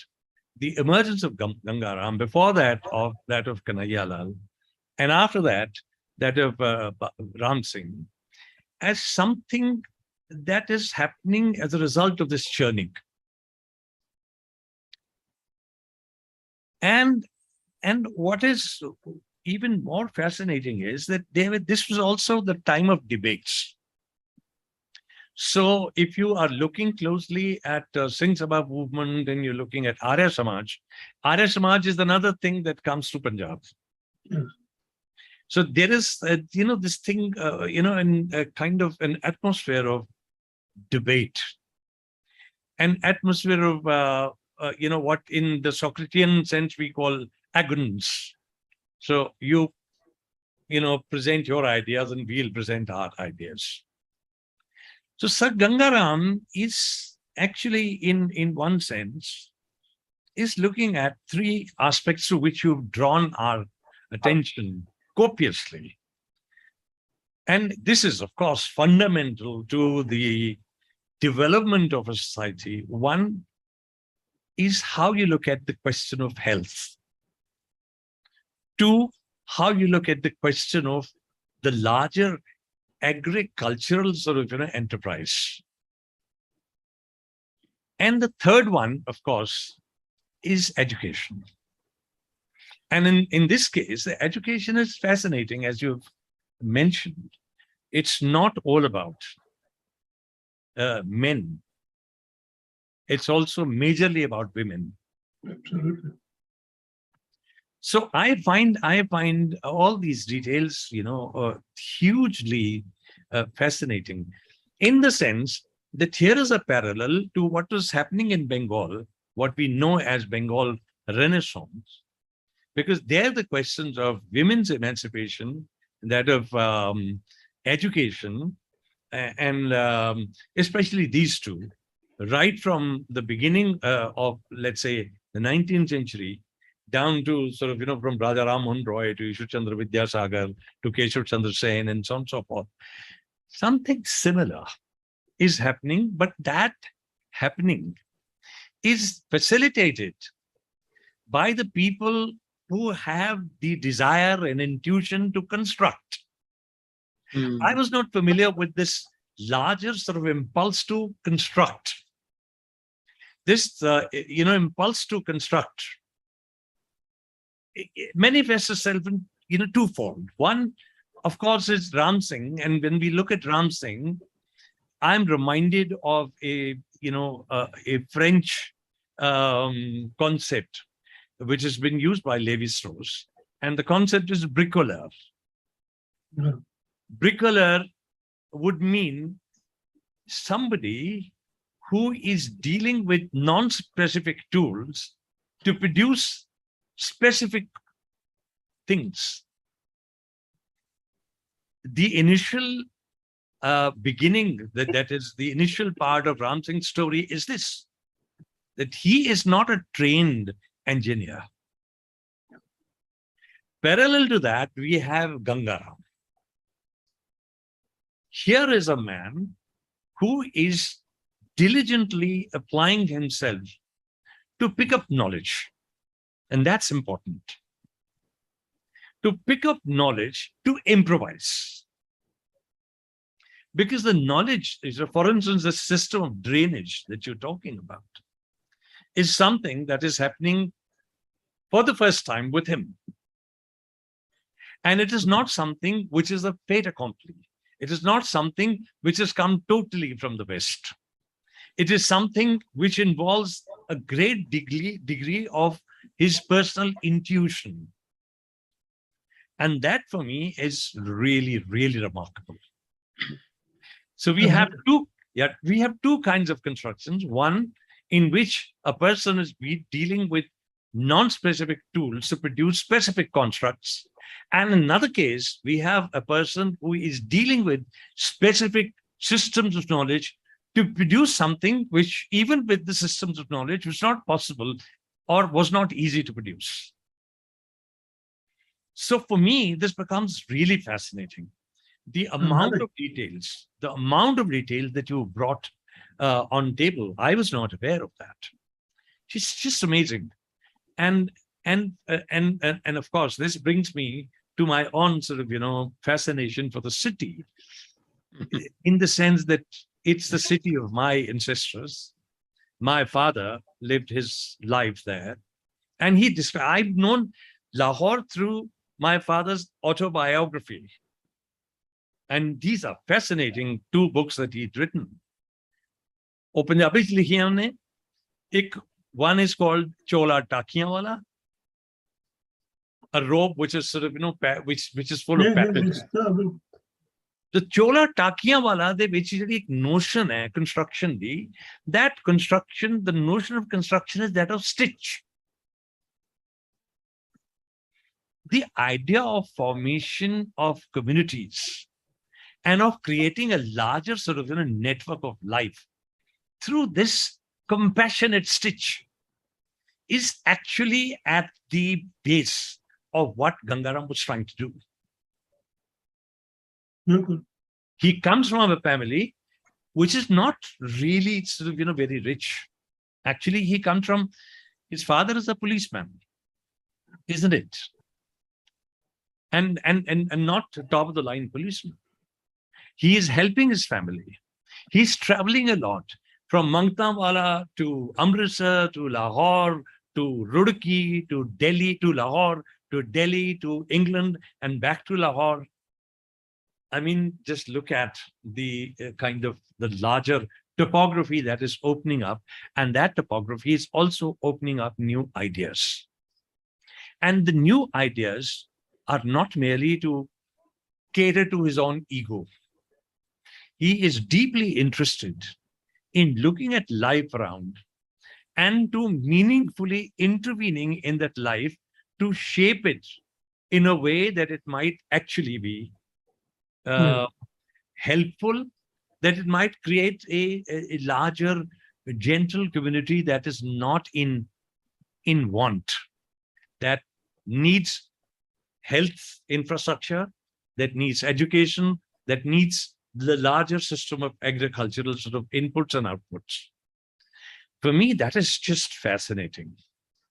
the emergence of Gangaram, before that of Kanaya Lal, and after that of Ram Singh, as something that is happening as a result of this churning. And what is even more fascinating is that this was also the time of debates. So if you are looking closely at Singh Sabha movement and you're looking at Arya Samaj is another thing that comes to Punjab. Yes. So there is, this thing, in a kind of an atmosphere of debate, an atmosphere of, what in the Socratean sense we call agons. So you present your ideas and we'll present our ideas. So Sir Gangaram is actually, in one sense, is looking at three aspects to which you've drawn our attention copiously. And this is, of course, fundamental to the development of a society. One is how you look at the question of health. Two, how you look at the question of the larger agricultural sort of enterprise. And the third one, of course, is education. And in this case, the education is fascinating, as you've mentioned. It's not all about men. It's also majorly about women. Absolutely. So I find all these details, hugely fascinating, in the sense that here is a parallel to what was happening in Bengal, what we know as Bengal Renaissance, because there the questions of women's emancipation, that of education, and especially these two, right from the beginning of, let's say, the 19th century, down to sort of, from Raja Ram Mohan Roy to Ishwar Chandra Vidyasagar to Keshav Chandra Sen and so on and so forth. Something similar is happening, but that happening is facilitated by the people who have the desire and intuition to construct. I was not familiar with this larger sort of impulse to construct. This, impulse to construct, it manifests itself in, twofold. One, of course, is Ram Singh. And when we look at Ram Singh, I'm reminded of a French concept, which has been used by Lévi-Strauss, And the concept is bricoleur. Yeah. Bricoleur would mean somebody who is dealing with non-specific tools to produce specific things. The initial beginning, that is the initial part of Ram Singh's story is this, that he is not a trained engineer. Parallel to that, we have Ganga. Here is a man who is diligently applying himself to pick up knowledge. And that's important. To pick up knowledge, to improvise. Because the knowledge, for instance, the system of drainage that you're talking about is something that is happening for the first time with him. And it is not something which is a fait accompli. It is not something which has come totally from the West. It is something which involves a great degree of his personal intuition. And that for me is really, really remarkable. So we have two kinds of constructions. One in which a person is dealing with non-specific tools to produce specific constructs. And in another case, we have a person who is dealing with specific systems of knowledge to produce something which, even with the systems of knowledge, was not possible or was not easy to produce. So for me, this becomes really fascinating. The amount of details, that you brought on table, I was not aware of that. It's just amazing. And of course, this brings me to my own sort of, fascination for the city, in the sense that it's the city of my ancestors. My father lived his life there, and I've known Lahore through my father's autobiography. And these are fascinating 2 books that he'd written. O Punjabi ch likhiyan humne. One is called Chola Takiyan Wala, a robe which is sort of, which is full of patterns. The Chola Takiyan Wala, de vich jehdi ek notion hai construction di, that construction, the notion of construction is that of stitch. The idea of formation of communities and of creating a larger sort of network of life through this compassionate stitch is actually at the base of what Gangaram was trying to do. He comes from a family which is not really sort of, very rich. Actually, he comes from, his father is a policeman, isn't it? And not top of the line policeman. He is helping his family. He's traveling a lot from Mangtawala to Amritsar to Lahore to Roorkee to Delhi to Lahore to Delhi to England and back to Lahore. I mean, just look at the kind of the larger topography that is opening up, and that topography is also opening up new ideas. And the new ideas are not merely to cater to his own ego. He is deeply interested in looking at life around and to meaningfully intervening in that life to shape it in a way that it might actually be helpful, that it might create a larger, gentle community that is not in want, that needs health infrastructure, that needs education, that needs the larger system of agricultural sort of inputs and outputs. For me, that is just fascinating.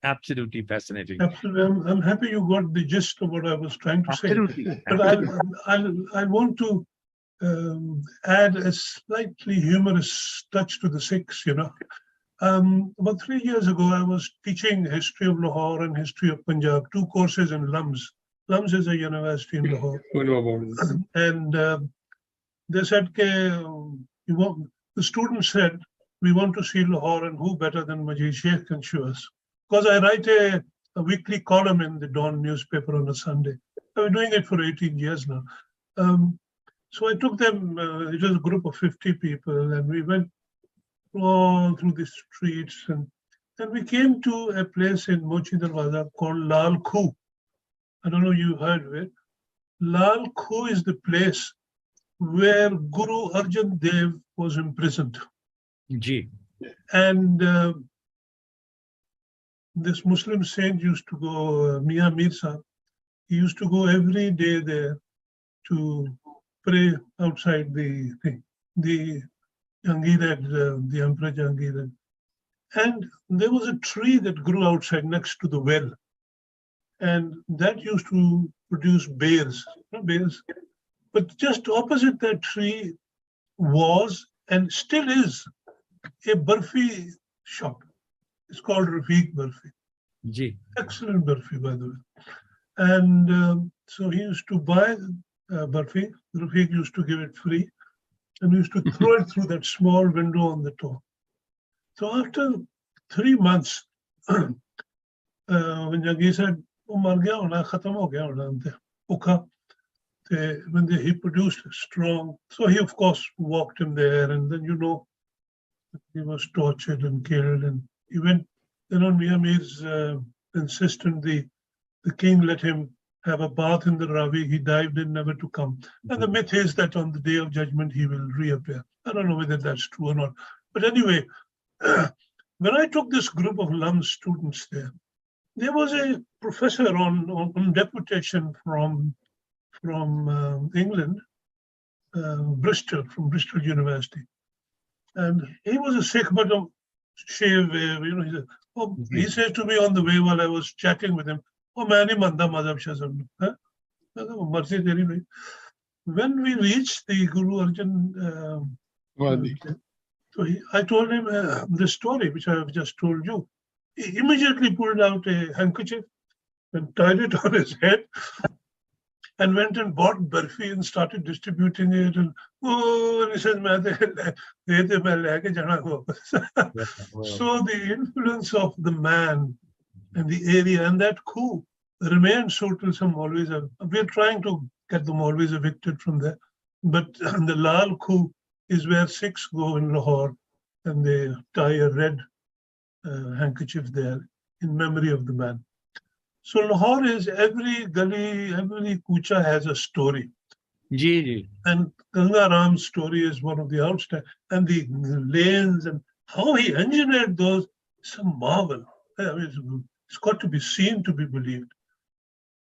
Absolutely fascinating. Absolutely. I'm happy you got the gist of what I was trying to Absolutely. say. But I want to add a slightly humorous touch to the Sikhs, About 3 years ago, I was teaching history of Lahore and history of Punjab, 2 courses in LUMS. LUMS is a university in Lahore. And they said, the students said, we want to see Lahore, and who better than Majid Sheikh can show us? Because I write a weekly column in the Dawn newspaper on a Sunday. I've been doing it for 18 years now. So I took them, it was a group of 50 people, and we went all through the streets, and we came to a place in Mochi Darwaza called Lal Khu. I don't know if you heard of it. Lal Khu is the place where Guru Arjan Dev was imprisoned. Ji. And this Muslim saint used to go, Mian Mir Sahib, he used to go every day there to pray outside the Jahangir, the Emperor Jahangir. And there was a tree that grew outside next to the well. And that used to produce bears. But just opposite that tree was, and still is, a Barfi shop. It's called Rafiq Barfi. Ji. Excellent Barfi, by the way. And so he used to buy Barfi. Rafiq used to give it free. And we used to throw it through that small window on the top. So after 3 months, when Jahangir said, when he produced strong, so he of course walked him there, and then he was tortured and killed, and he went. Then on Mian Mir's insistence, the king let him have a bath in the Ravi. He dived in, never to come. And the myth is that on the day of judgment he will reappear. I don't know whether that's true or not. But anyway, when I took this group of LUM students there was a professor on deputation from England, Bristol, from Bristol University. And he was a Sikh, but a shave, he said, he said to me on the way while I was chatting with him, when we reached the Guru Arjan, I told him the story which I have just told you. He immediately pulled out a handkerchief and tied it on his head and went and bought Barfi and started distributing it. And he says, so the influence of the man and the area and that coup remained so till some Maulvis we're trying to get the Maulvis evicted from there. But the Lal coup is where Sikhs go in Lahore and they tie a red handkerchief there in memory of the man. So Lahore is every gully, every kucha has a story. Ji. And Ganga Ram's story is one of the outstanding. And the lanes and how he engineered those, it's a marvel. I mean, it's got to be seen to be believed.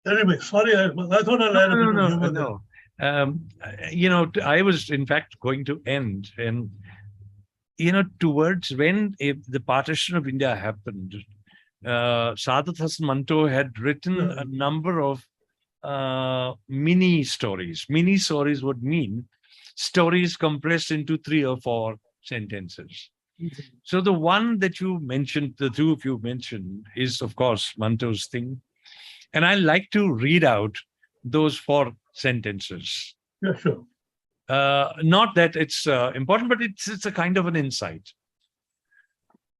Anyway, sorry, I thought I'd add a bit of humor there. I was in fact going to end, and towards when the partition of India happened, Saadat Hasan Manto had written a number of mini stories. Mini stories would mean stories compressed into 3 or 4 sentences. So the one that you mentioned, the two of you mentioned, is of course Manto's thing. And I like to read out those 4 sentences. Yeah, sure. Not that it's important, but it's a kind of an insight.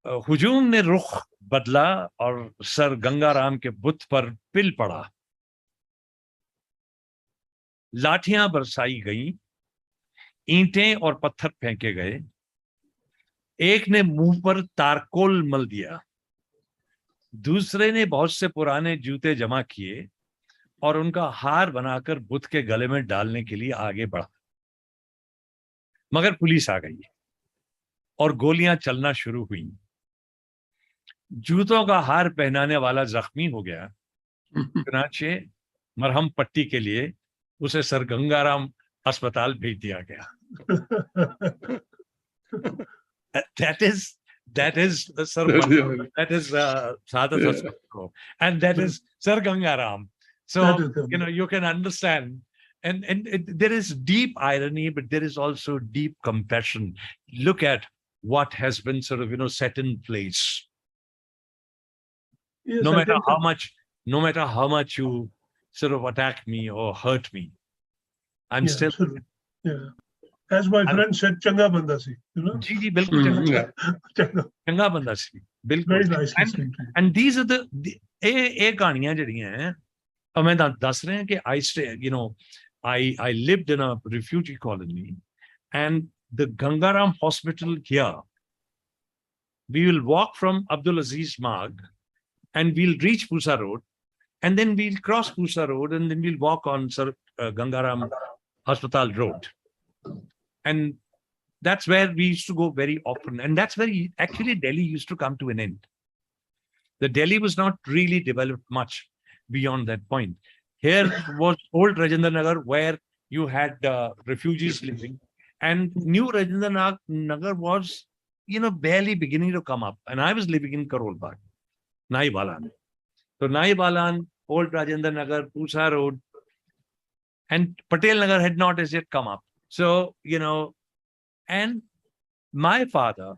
हुजूम ने रुख बदला और sir Gangaram के बुत पर पिल पड़ा, लाठियां बरसाई गईं, ईंटें और पत्थर फेंके गए, एक ने मुंह पर तारकोल मल दिया, दूसरे ने बहुत से पुराने जूते जमा किए और उनका हार बनाकर बुत के गले में डालने के लिए आगे बढ़ा, मगर पुलिस आ गई और गोलियां चलना शुरू हुई। जूतों का हार पहनाने वाला जख्मी हो गया, चुनाचे मरहम पट्टी के लिए उसे सर गंगाराम अस्पताल भेज दिया गया। That is the Sir that is Saadat Hasan Manto, and that is Sir Gangaram. So you can understand, and there is deep irony, but there is also deep compassion. Look at what has been sort of set in place. Yes, no matter how much you sort of attack me or hurt me, I'm still. Absolutely. Yeah. As my friend said, Changa Banda Si, जी बिल्कुल चंगा बंदा सी. बिल्कुल. Very nice listening to you. And these are the कहानियां जड़ियां हैं. अब मैं दस रहे हैं कि I lived in a refugee colony, and the Gangaram hospital here, we will walk from Abdul Aziz Marg and we'll reach Pusa Road, and then we'll cross Pusa Road, and then we'll walk on Gangaram Hospital Road. And that's where we used to go very often. And that's where actually Delhi used to come to an end. The Delhi was not really developed much beyond that point. Here was old Rajendra Nagar, where you had refugees living, and new Rajendra Nagar was, barely beginning to come up. And I was living in Karol Bagh, Nai Balan. So Nai Balan, old Rajendra Nagar, Pusa Road, and Patel Nagar had not as yet come up. So, and my father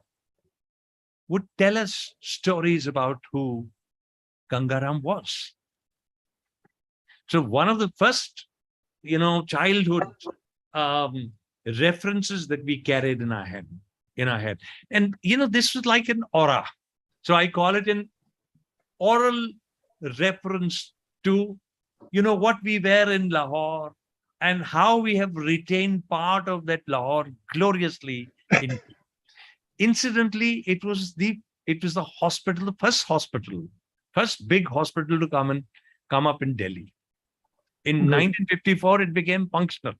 would tell us stories about who Gangaram was. So one of the first, childhood references that we carried in our head. And, this was like an aura. So I call it an oral reference to, what we were in Lahore and how we have retained part of that Lahore gloriously. Incidentally, it was the hospital, the first big hospital to come up in Delhi. In 1954, it became functional.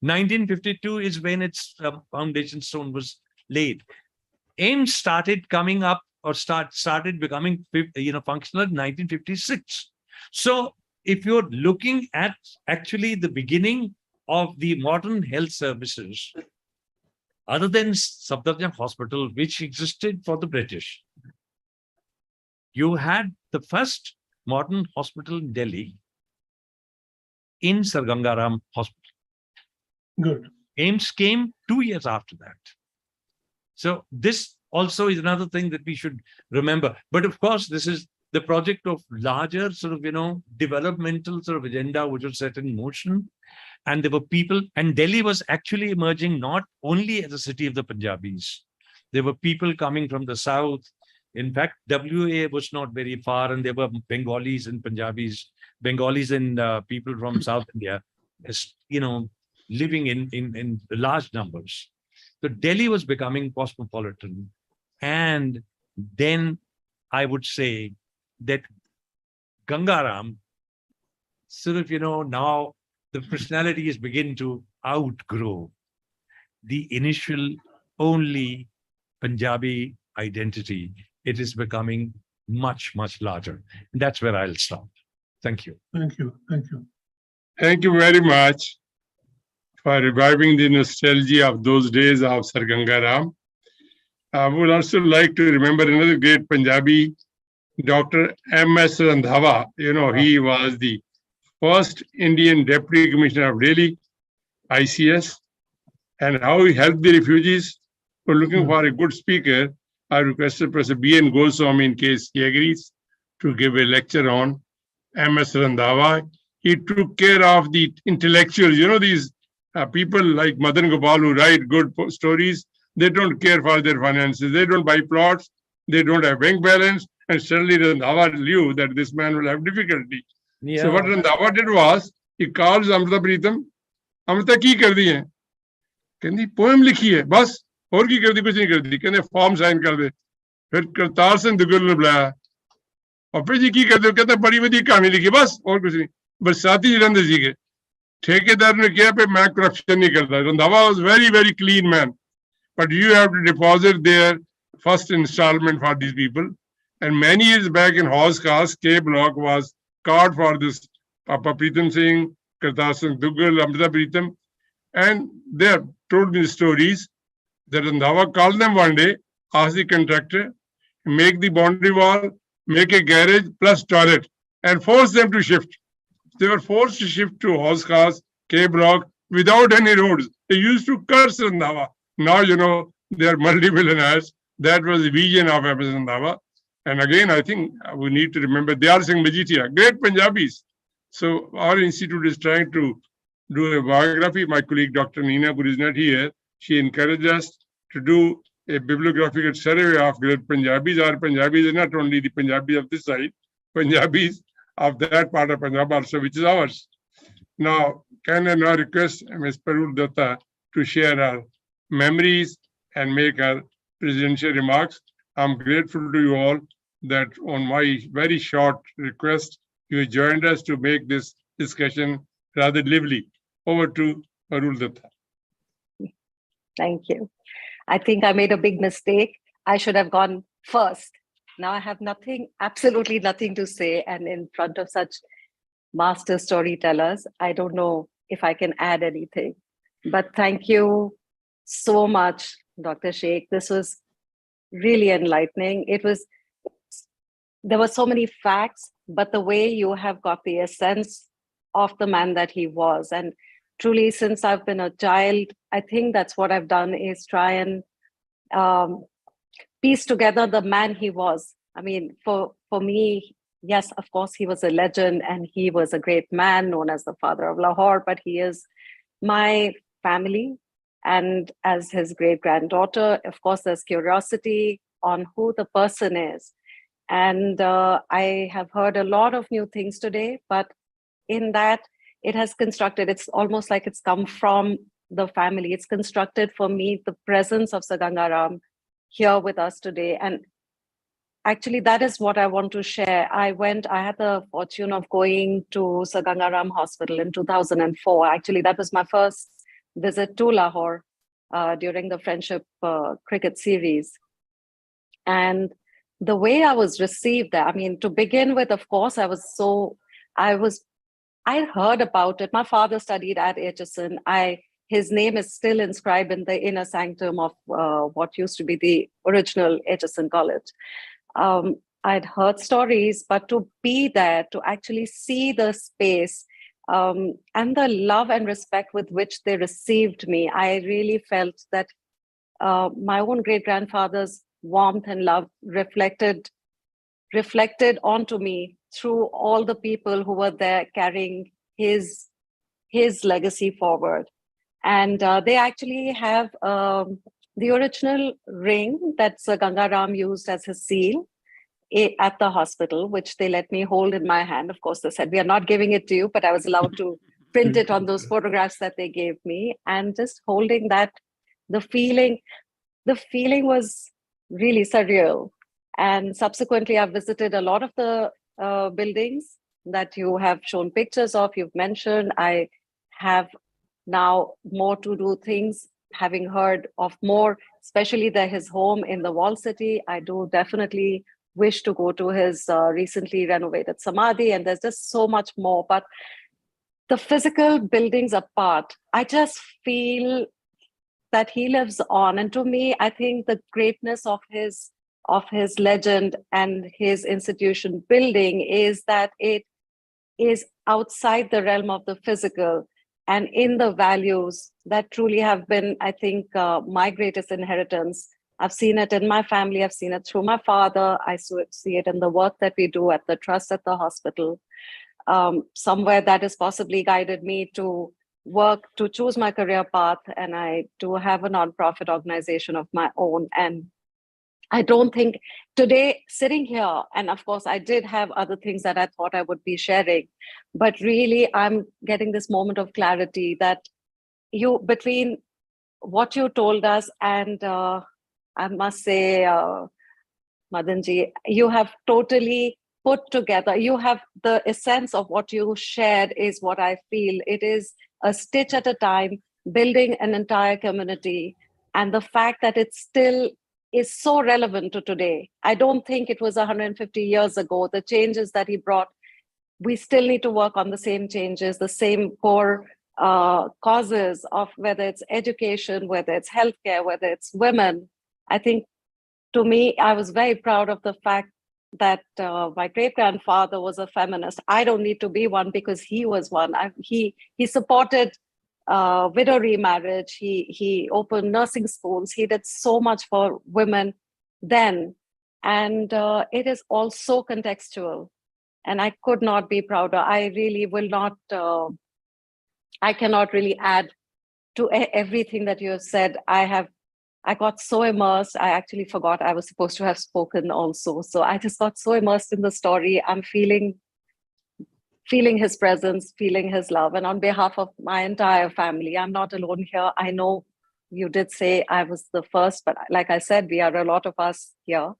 1952 is when its foundation stone was laid. AIMS started coming up, or started becoming functional in 1956. So if you're looking at actually the beginning of the modern health services, other than Safdarjung Hospital, which existed for the British, you had the first modern hospital in Delhi in Sir Gangaram Hospital. Good. AIMS came 2 years after that. So this also is another thing that we should remember. But of course, this is the project of larger developmental agenda which was set in motion. And there were people, and Delhi was actually emerging not only as a city of the Punjabis. There were people coming from the south. In fact, WA was not very far, and there were Bengalis and Punjabis, Bengalis and people from South India, living in large numbers. So Delhi was becoming cosmopolitan. And then I would say that Gangaram, now the personality is beginning to outgrow the initial only Punjabi identity. It is becoming much, much larger. And that's where I'll stop. Thank you. Thank you. Thank you. Thank you very much for reviving the nostalgia of those days of Sir Gangaram. I would also like to remember another great Punjabi, Dr. M.S. Randhawa. He was the first Indian Deputy Commissioner of Delhi, ICS, and how he helped the refugees. We're looking for a good speaker. I requested Professor B.N. Goswami, in case he agrees, to give a lecture on M.S. Randhawa. He took care of the intellectuals. These people like Madan Gopal who write good stories. They don't care for their finances. They don't buy plots. They don't have bank balance. And suddenly Randhawa knew that this man will have difficulty. Yeah. So what Randhawa did was, he calls Amrita Pritam. Amrita ki kar di hai? Kendi poem likhi hai. Bas, aur ki kar di, kuch nahi kar di. Kendi form sign kar de. Phir Kartar Singh Duggal ne bulaya. Aur phir ji ki kar de? Kehta badi badi kahani likhi. Bas, aur kuch nahi. Barsati Jalandhar ji ke. ठेकेदार ने किया पे मैं corruption नहीं करता. Randhawa was very, very clean man. But you have to deposit their first installment for these people. And many years back in Haus Khas, K block was card for this Papa Pritam Singh, Kartar Singh Duggal, Amrita Pritam. And they have told me the stories that Randhawa called them one day, asked the contractor, make the boundary wall, make a garage plus toilet, and force them to shift. They were forced to shift to Haus Khas, K block, without any roads. They used to curse Randhawa. Now, they are multi-millionaires. That was the vision of M.S. Randhawa. And again, I think we need to remember Dayal Singh Majitia, great Punjabis. So our institute is trying to do a biography. My colleague, Dr. Nina, who is not here, she encouraged us to do a bibliographical survey of great Punjabis, or Punjabis, not only the Punjabis of this side, Punjabis of that part of Punjab also, which is ours. Now, can I now request Ms. Parul Datta to share her memories and make her presidential remarks? I'm grateful to you all that on my very short request, you joined us to make this discussion rather lively. Over to Parul Datta. Thank you. I think I made a big mistake. I should have gone first. Now I have nothing, absolutely nothing to say. And in front of such master storytellers, I don't know if I can add anything. But thank you so much, Dr. Sheikh. This was really enlightening. There were so many facts, but the way you have got the essence of the man that he was. And truly, since I've been a child, I think that's what I've done, is try and piece together the man he was. I mean, for me, yes, of course, he was a legend and he was a great man known as the father of Lahore, but he is my family. And as his great granddaughter, of course, there's curiosity on who the person is. And I have heard a lot of new things today, but in that, it has constructed, it's almost like it's come from the family. It's constructed for me the presence of Sir Ganga here with us today. And actually, that is what I want to share. I had the fortune of going to Sir Ganga Hospital in 2004. Actually, that was my first visit to Lahore during the Friendship Cricket Series. And the way I was received there, I mean, to begin with, of course, I heard about it. My father studied at Hsn. His name is still inscribed in the inner sanctum of what used to be the original Hsn College. I'd heard stories, but to be there, to actually see the space and the love and respect with which they received me, I really felt that my own great-grandfather's warmth and love reflected onto me through all the people who were there carrying his legacy forward. And they actually have the original ring that Sir Ganga used as his seal at the hospital, which they let me hold in my hand. Of course, they said, we are not giving it to you, but I was allowed to print it on those photographs that they gave me. And just holding that, the feeling was really surreal. And subsequently, I've visited a lot of the buildings that you have shown pictures of, you've mentioned. I have now more to do things, having heard of more, especially his home in the Wall City. I do definitely wish to go to his recently renovated Samadhi, and there's just so much more. But the physical buildings apart, I just feel that he lives on. And to me, I think the greatness of his legend and his institution building is that it is outside the realm of the physical and in the values that truly have been, I think, my greatest inheritance. I've seen it in my family. I've seen it through my father. I see it in the work that we do at the trust at the hospital. Somewhere that has possibly guided me to work, to choose my career path. And I do have a nonprofit organization of my own. And I don't think today, sitting here, and of course, I did have other things that I thought I would be sharing, but really, I'm getting this moment of clarity that between what you told us and I must say, Madanji, you have totally put together, you have the essence of what you shared is what I feel. It is a stitch at a time, building an entire community. And the fact that it still is so relevant to today. I don't think it was 150 years ago. The changes that he brought, we still need to work on the same changes, the same core causes of whether it's education, whether it's healthcare, whether it's women. I think to me, I was very proud of the fact that my great-grandfather was a feminist. I don't need to be one because he was one. He supported widow remarriage. He opened nursing schools. He did so much for women then. And it is all so contextual. And I could not be prouder. I really will not, I cannot really add to everything that you have said. I I got so immersed. I actually forgot I was supposed to have spoken also. So I just got so immersed in the story. I'm feeling his presence, feeling his love. And on behalf of my entire family, I'm not alone here. I know you did say I was the first, but like I said, we are a lot of us here.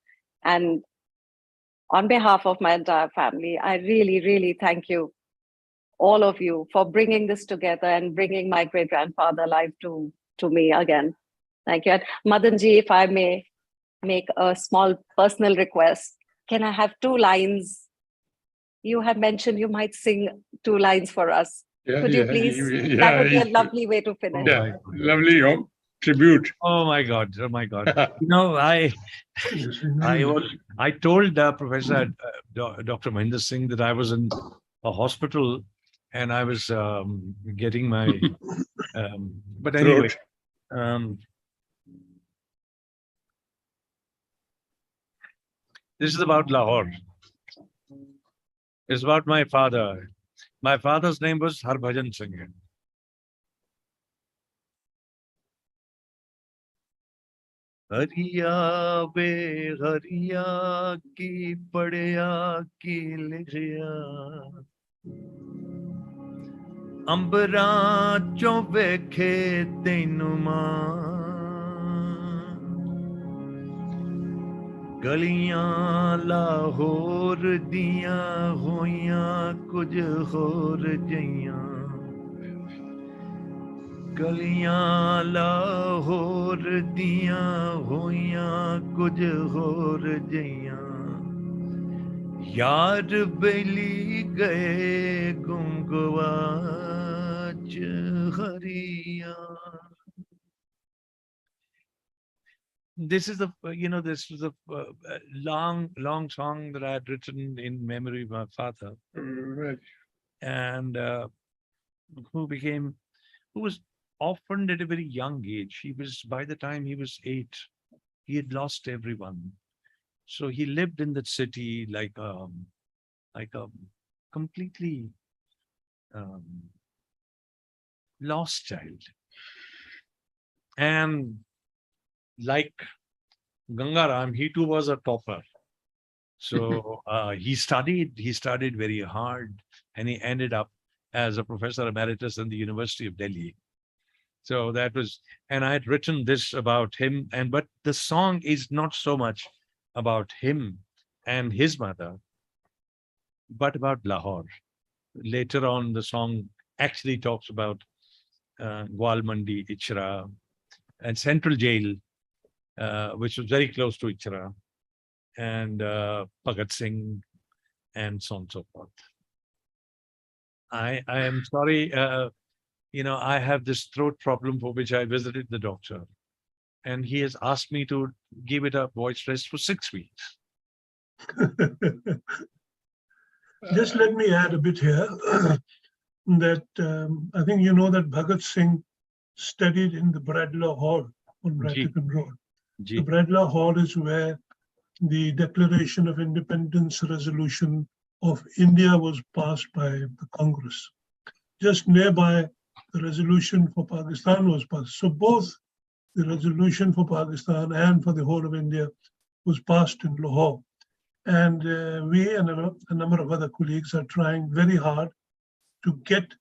And on behalf of my entire family, I really, really thank you, all of you, for bringing this together and bringing my great-grandfather alive to me again. Thank you. And Madanji, if I may make a small personal request, can I have 2 lines? You had mentioned you might sing 2 lines for us. Could you please? That would be a lovely way to finish. Yeah, lovely tribute. Oh my God! Oh my God! I told Professor Dr. Mahinder Singh that I was in a hospital and I was getting my. But anyway, this is about Lahore. It's about my father. My father's name was Harbhajan Singh. Hariya be hariya ki padya ki likhya Ambra chon vekhe tenu maan Galiyan Lahore diyan hoiyan kuj hor jayan Galiyan Lahore diyan hoiyan kuj hor jayan Yaar beli gaye gum gwaach hariyan. This is this was a long song that I had written in memory of my father, and who was orphaned at a very young age. By the time he was 8, he had lost everyone. So he lived in that city like a completely lost child. And like Ganga, he too was a topper. So he studied very hard, and he ended up as a professor emeritus in the University of Delhi. So that was, and I had written this about him, but the song is not so much about him and his mother, but about Lahore. Later on, the song actually talks about Gwal Mandi, Ichra, and Central Jail, which was very close to Ichra, and Bhagat Singh, and so on and so forth. I am sorry, I have this throat problem for which I visited the doctor, and he has asked me to give it a voice rest for 6 weeks. Just let me add a bit here that I think you know that Bhagat Singh studied in the Bradlaugh Hall on Rattigan Road. The Bradlaugh Hall is where the Declaration of Independence resolution of India was passed by the Congress. Just nearby, the resolution for Pakistan was passed. So both the resolution for Pakistan and for the whole of India was passed in Lahore. And we and a number of other colleagues are trying very hard to get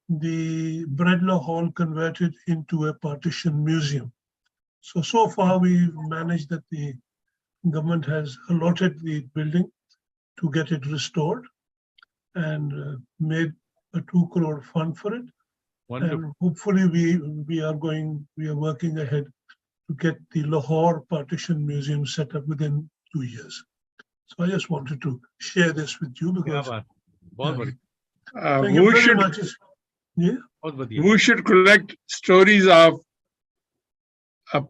the Bradlaugh Hall converted into a partition museum. So far we've managed that the government has allotted the building to get it restored and made a 2 crore fund for it. Wonderful. And hopefully we are working ahead to get the Lahore Partition Museum set up within 2 years. So I just wanted to share this with you because thank you very much. Yeah? We should collect stories of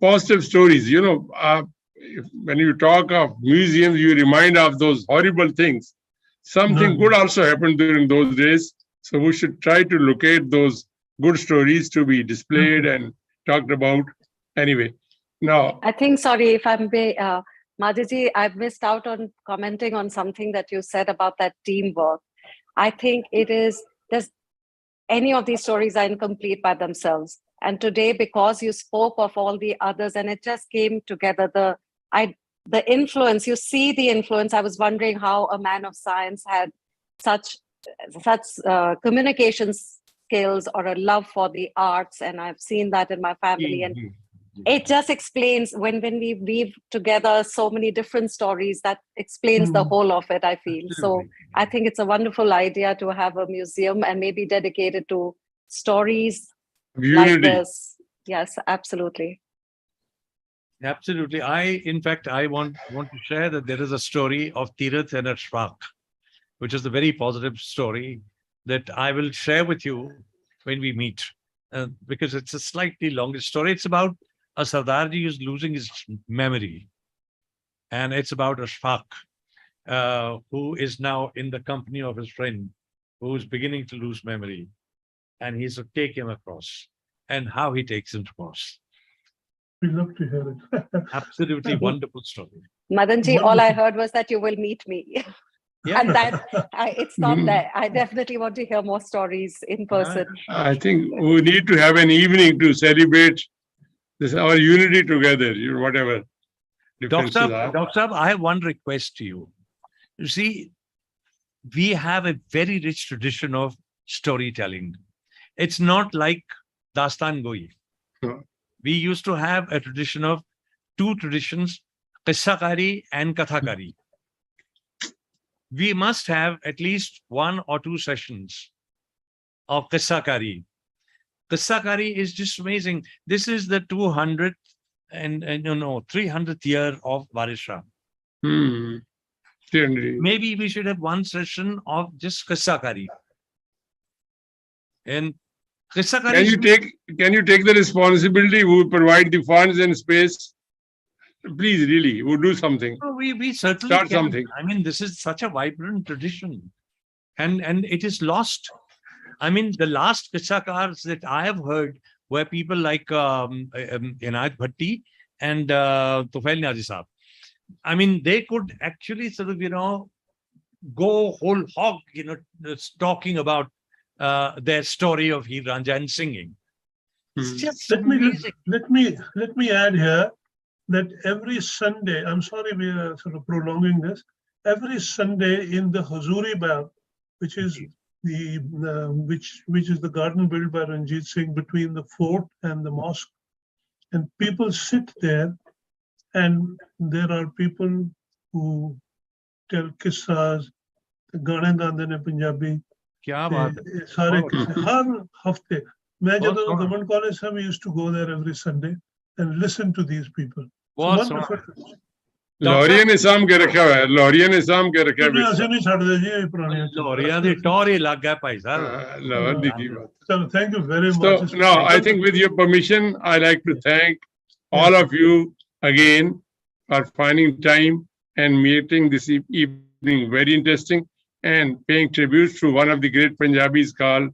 positive stories. When you talk of museums, you remind of those horrible things. Something good also happened during those days. So we should try to locate those good stories to be displayed and talked about. Anyway, now. I think, sorry, if I may, Majidji, I've missed out on commenting on something that you said about that teamwork. I think any of these stories are incomplete by themselves. And today, because you spoke of all the others and it just came together, the influence, you see the influence. I was wondering how a man of science had such communication skills or a love for the arts. And I've seen that in my family. And it just explains when we weave together so many different stories, that explains the whole of it, I feel. Absolutely. So I think it's a wonderful idea to have a museum and maybe dedicated to stories like this. Yes, absolutely. Absolutely. In fact, I want to share that there is a story of Tirath and Ashfaq, which is a very positive story that I will share with you when we meet, because it's a slightly longer story. It's about a Sardarji who's losing his memory. And it's about Ashfaq, who is now in the company of his friend, who is beginning to lose memory. And he's to take him across, and how he takes him across. We love to hear it. Absolutely wonderful story. Madanji, all I heard was that you will meet me. Yeah. And it's not that. I definitely want to hear more stories in person. I think we need to have an evening to celebrate this, our unity together, whatever differences are. Dr. Saab, I have one request to you. You see, we have a very rich tradition of storytelling. It's not like Dastan Goi. No. We used to have a tradition of two traditions, Qissakari and Kathakari. We must have at least 1 or 2 sessions of Qissakari. Qissakari is just amazing. This is the 200th and 300th year of Waris Shah. Maybe we should have 1 session of just Qissakari. And Qissakari. Can you take the responsibility? Who provide the funds and space? Please, really, who do something. We certainly start can. Something. I mean, this is such a vibrant tradition, and it is lost. I mean, the last Qissakars that I have heard were people like Inayat Bhatti and Tufail Niazi Saab. I mean, they could actually sort of go whole hog, talking about their story of Heer Ranjha and singing. It's just let me add here that every Sunday, I'm sorry we are sort of prolonging this, every Sunday in the Hazuri Bagh, which is which is the garden built by Ranjit Singh between the fort and the mosque, and people sit there, and there are people who tell kissas, Gana gaande ne Punjabi. Kya baat hai? Sare kisse, har hafte. मैं जब government college से we used to go there every Sunday and listen to these people. Lahore ne Sam ke rakha hai. Lahore ne Sam ke rakha hai. ऐसे नहीं छाड़ दे जी पुराने. Lahore de टोरे लग गया भाई साहब. Lahore di ki baat. So thank you very much. So now I think with your permission, I like to thank all of you again for finding time and meeting this evening. Very interesting, and paying tribute to one of the great Punjabis called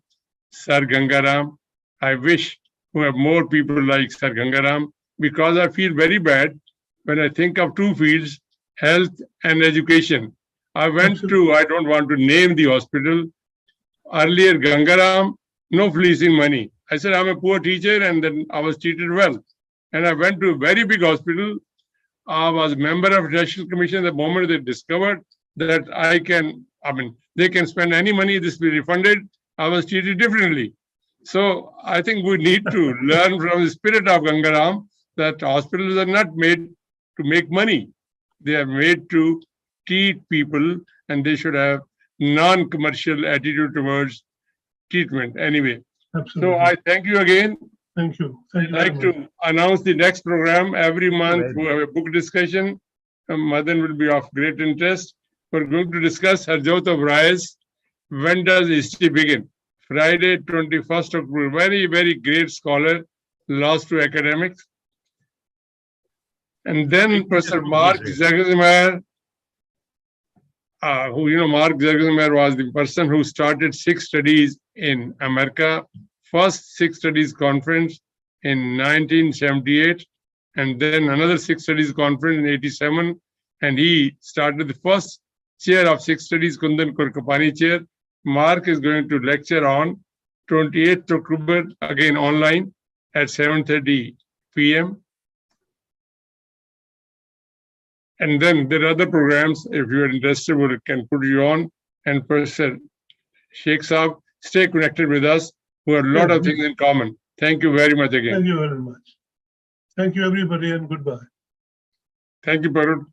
Sir Gangaram. I wish we have more people like Sir Gangaram, because I feel very bad when I think of 2 fields, health and education. I went to, I don't want to name the hospital. Earlier, Gangaram, no fleecing money. I said, I'm a poor teacher, and then I was treated well. And I went to a very big hospital. I was a member of National Commission. The moment they discovered that they can spend any money, this will be refunded, I was treated differently. So I think we need to learn from the spirit of Gangaram that hospitals are not made to make money. They are made to treat people, and they should have non-commercial attitude towards treatment. Anyway, Absolutely. So I thank you again. Thank you. I'd like to announce the next program every month. We have a book discussion. Madan will be of great interest. We're going to discuss Harjot of Rais. When does history begin? Friday, 21st October. Very, very great scholar, lost to academics. And then Professor Mark Zergesmeyer, Mark Zergesmeyer was the person who started Sikh studies in America, first Sikh studies conference in 1978, and then another Sikh studies conference in 87. And he started the first chair of Sikh studies, Kundan Kurkapani chair. Mark is going to lecture on 28th October, again online, at 7:30 p.m. And then there are other programs. If you are interested, we can put you on. And Professor Sheikh Saab, stay connected with us. We have a lot of things in common. Thank you very much again. Thank you very much. Thank you, everybody, and goodbye. Thank you, Parul.